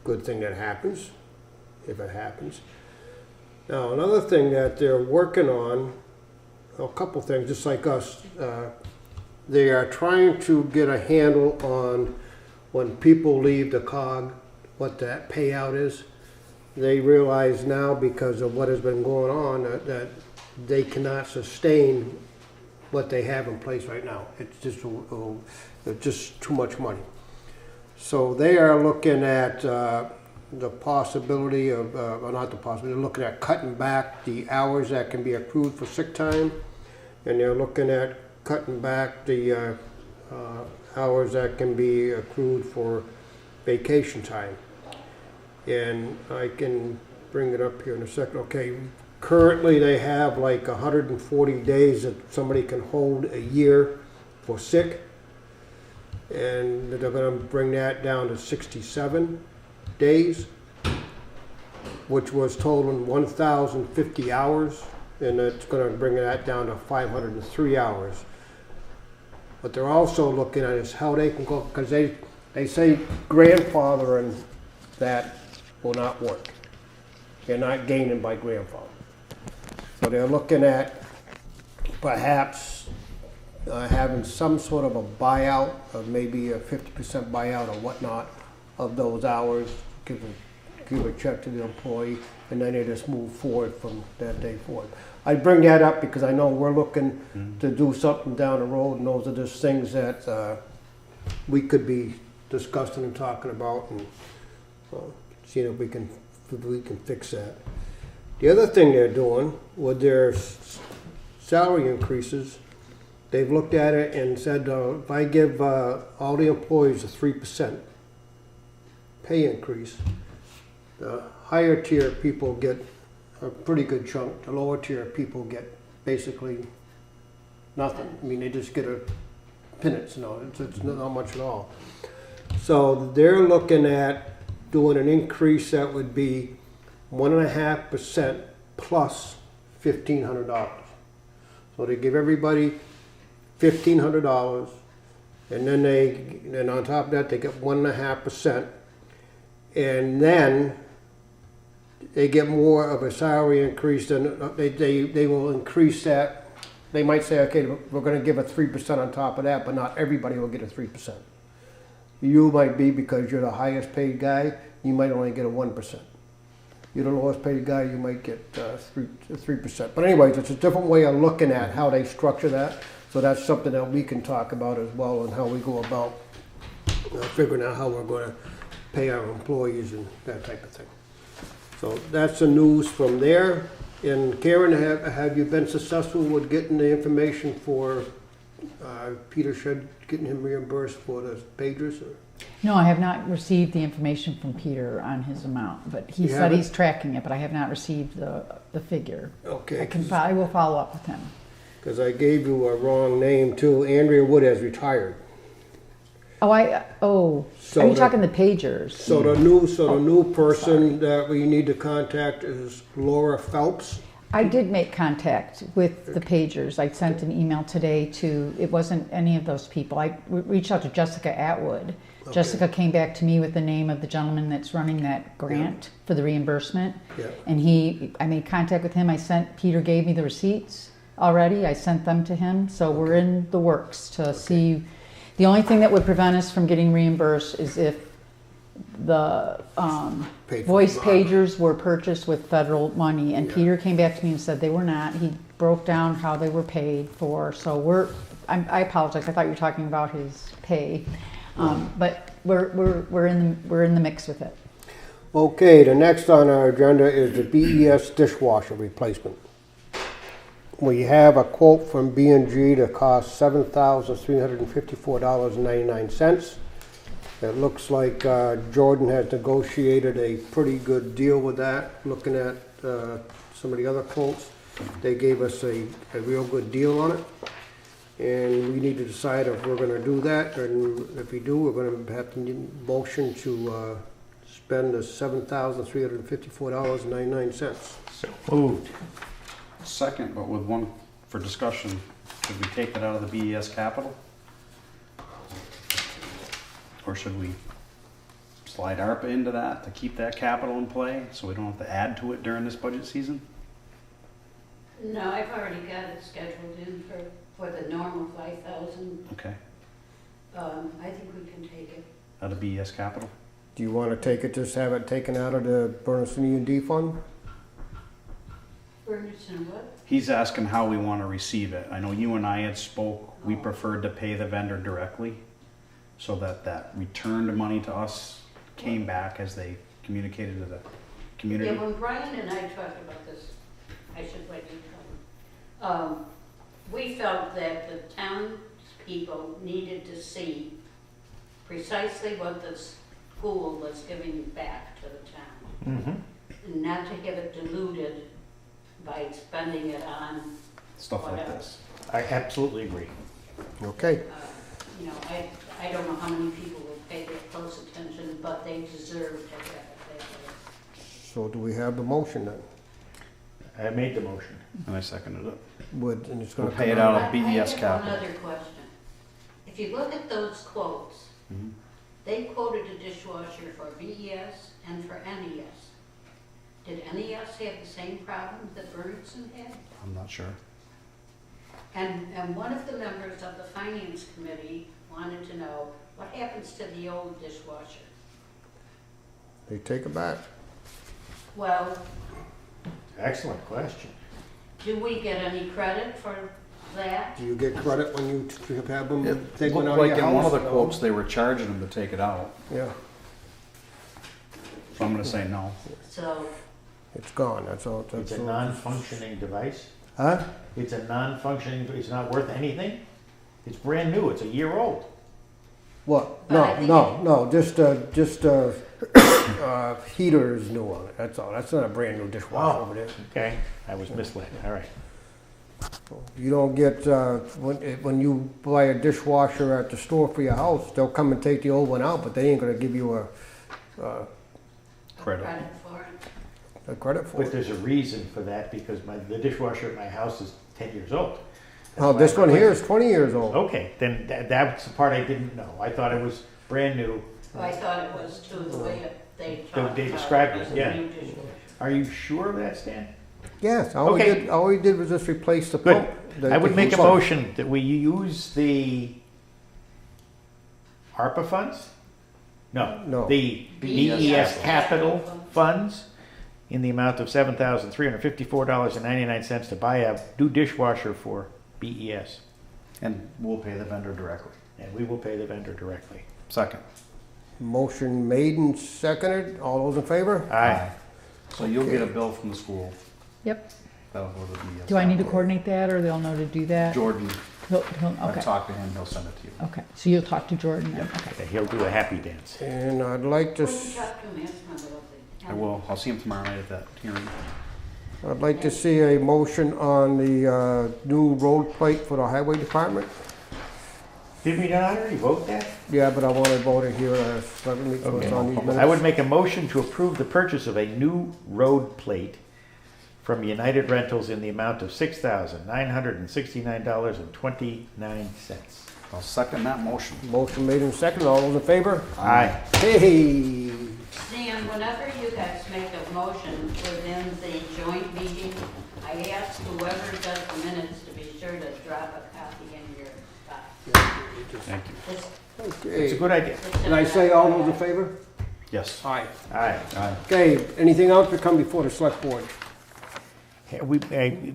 good thing that happens, if it happens. Now, another thing that they're working on, a couple things, just like us, they are trying to get a handle on when people leave the COG, what that payout is. They realize now, because of what has been going on, that they cannot sustain what they have in place right now. It's just too much money. So they are looking at the possibility of, or not the possibility, they're looking at cutting back the hours that can be accrued for sick time, and they're looking at cutting back the hours that can be accrued for vacation time. And I can bring it up here in a second. Okay, currently they have like 140 days that somebody can hold a year for sick, and they're going to bring that down to 67 days, which was totaling 1,050 hours, and it's going to bring that down to 503 hours. What they're also looking at is how they can go, because they say grandfathering that will not work. They're not gaining by grandfather. So they're looking at perhaps having some sort of a buyout, of maybe a 50% buyout or whatnot of those hours, give a check to the employee, and then they just move forward from that day forward. I bring that up because I know we're looking to do something down the road, and those are just things that we could be discussing and talking about, and seeing if we can fix that. The other thing they're doing with their salary increases, they've looked at it and said, if I give all the employees a 3% pay increase, the higher tier people get a pretty good chunk. The lower tier people get basically nothing. I mean, they just get a peanuts, it's not much at all. So they're looking at doing an increase that would be 1.5% plus $1,500. So they give everybody $1,500, and then on top of that they get 1.5%, and then they get more of a salary increase than they will increase that. They might say, okay, we're going to give a 3% on top of that, but not everybody will get a 3%. You might be, because you're the highest paid guy, you might only get a 1%. You're the lowest paid guy, you might get 3%. But anyways, it's a different way of looking at how they structure that. So that's something that we can talk about as well, and how we go about figuring out how we're going to pay our employees and that type of thing. So that's the news from there. And Karen, have you been successful with getting the information for Peter Shed, getting him reimbursed for the pagers? Or? No, I have not received the information from Peter on his amount, but he said he's tracking it, but I have not received the figure. Okay. I will follow up with him. Because I gave you a wrong name too. Andrea Wood has retired. So are you talking the pagers? So the new person that we need to contact is Laura Phelps. I did make contact with the pagers. I sent an email today it wasn't any of those people. I reached out to Jessica Atwood. Okay. Jessica came back to me with the name of the gentleman that's running that grant for the reimbursement. Yeah. And I made contact with him. Peter gave me the receipts already. I sent them to him. So we're in the works to see. The only thing that would prevent us from getting reimbursed is if the voice pagers were purchased with federal money, and Peter came back to me and said they were not. He broke down how they were paid for. So I apologize. I thought you were talking about his pay, but we're in the mix with it. Okay, the next on our agenda is the BES dishwasher replacement. We have a quote from B&G that costs $7,354.99. It looks like Jordan has negotiated a pretty good deal with that. Looking at some of the other quotes, they gave us a real good deal on it. And we need to decide if we're going to do that, and if we do, we're going to have to need a motion to spend the $7,354.99. So moved. Second, but with one for discussion, should we take that out of the BES capital? Or should we slide ARPA into that to keep that capital in play, so we don't have to add to it during this budget season? No, I've already got it scheduled in for the normal 5,000. Okay, I think we can take it. out of BES capital? Do you want to take it, just have it taken out of the Bernardston E&D fund? Bernardston what? He's asking how we want to receive it. I know you and I had spoke, we preferred to pay the vendor directly, so that that returned money to us came back as they communicated to the community. Yeah, when Brian and I talked about this, I should let you tell him. We felt that the townspeople needed to see precisely what the school was giving back to the town. And not to have it diluted by spending it on Stuff like whatever. this. I absolutely agree. Okay. You know, I don't know how many people will pay that close attention, but they deserve to have it that way. So do we have the motion then? I made the motion. And I seconded it. And it's gonna We'll pay come it out of I BES have capital. one other question. If you look at those quotes, they quoted a dishwasher for VES and for NES. Did NES have the same problem that Bernardston had? I'm not sure. And one of the members of the finance committee wanted to know what happens to the old dishwasher. They take it back. Well, Excellent question. do we get any credit for that? Do you get credit when you have them It take one looked out of like your in one of house? the quotes, they were charging them to take it out, Yeah, so I'm gonna say no. So, it's gone, that's all. It's that's a all. non-functioning device. Huh? It's a non-functioning, it's not worth anything. It's brand new, it's a year old. What? But I No, think no, just heater is new on it, that's all. That's not a brand new dishwasher over there. Okay, I was misled, all right. You don't get, when you buy a dishwasher at the store for your house, they'll come and take the old one out, but they ain't gonna give you a Credit. credit for it. a credit for But it. there's a reason for that, because the dishwasher at my house is 10 years old. That's Oh, why this I one quit. here is 20 years old. Okay, then that's the part I didn't know. I thought it was brand new. Well, I thought it was too, the way they talked They about described as it, a yeah. new dishwasher. Are you sure of that, Stan? Yes, Okay. all we did was just replace the Good. pump. I would make a pump. motion that we use the ARPA funds? No. The BES BES capital capital funds in the amount of $7,354.99 to buy a new dishwasher for BES. And we'll pay the vendor directly. And we will pay the vendor directly. Second. Motion made and seconded, all those in favor? Aye. So you'll get a bill from the school. Yep. That'll go to BES. Do I need to coordinate that, or they'll know to do that? Jordan, I've I've talked to him, he'll send it to you. Okay, so you'll talk to Jordan then? Okay. Okay, he'll do a happy dance. And I'd like to, When you talk to him, ask him about the. I will, I'll see him tomorrow night at that hearing. I'd like to see a motion on the new road plate for the highway department. Did we not already vote that? Yeah, but I want to vote it here, so it's on these minutes. I would make a motion to approve the purchase of a new road plate from United Rentals in the amount of $6,969.29. I'll second that motion. Motion made and seconded, all those in favor? Aye. Hey! Stan, whenever you guys make a motion within the joint meeting, I ask whoever does the minutes to be sure to drop a copy in your file. Thank you. It's It's a good idea. Did I say all those in favor? Yes. Aye. Aye. Okay, anything else to come before the select board?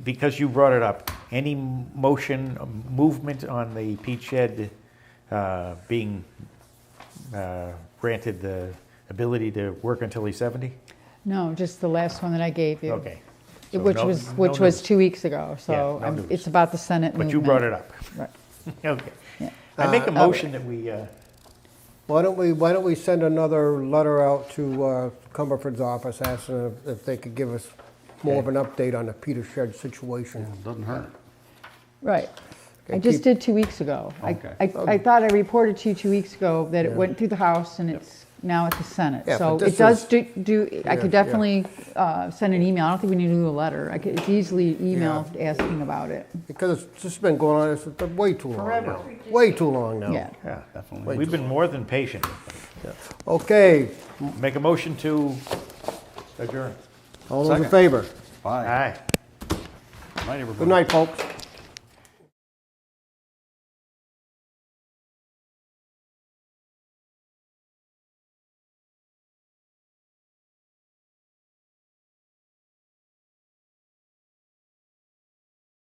Because you brought it up, any movement on the Peach Shed being granted the ability to work until he's 70? No, just the last one that I gave you. Okay. So Which no- was, no which was news. 2 weeks ago, so Yeah, no news. it's about the Senate But movement. you brought it up. Right. Okay. Yeah. I make a okay. motion that we, Why don't we send another letter out to Cumberford's office asking if they could give us more of an update on the Peter Shed situation? Doesn't hurt. Right. I Okay, just keep- did 2 weeks ago. Okay. I thought I reported to you 2 weeks ago that it went through the House and it's now at the Senate. Yeah, So but this it does is- do, I Yeah, could yeah. definitely send an email. I don't think we need to do a letter. It's easily email asking about it. Because it's just been going on, it's been way too long Forever. now. Way too long now. Yeah. Yeah, definitely. Wait We've till- been more than patient. Okay, Make a motion to adjourn. all those in Second. favor? Bye. Aye. Night, everybody. Good night, folks.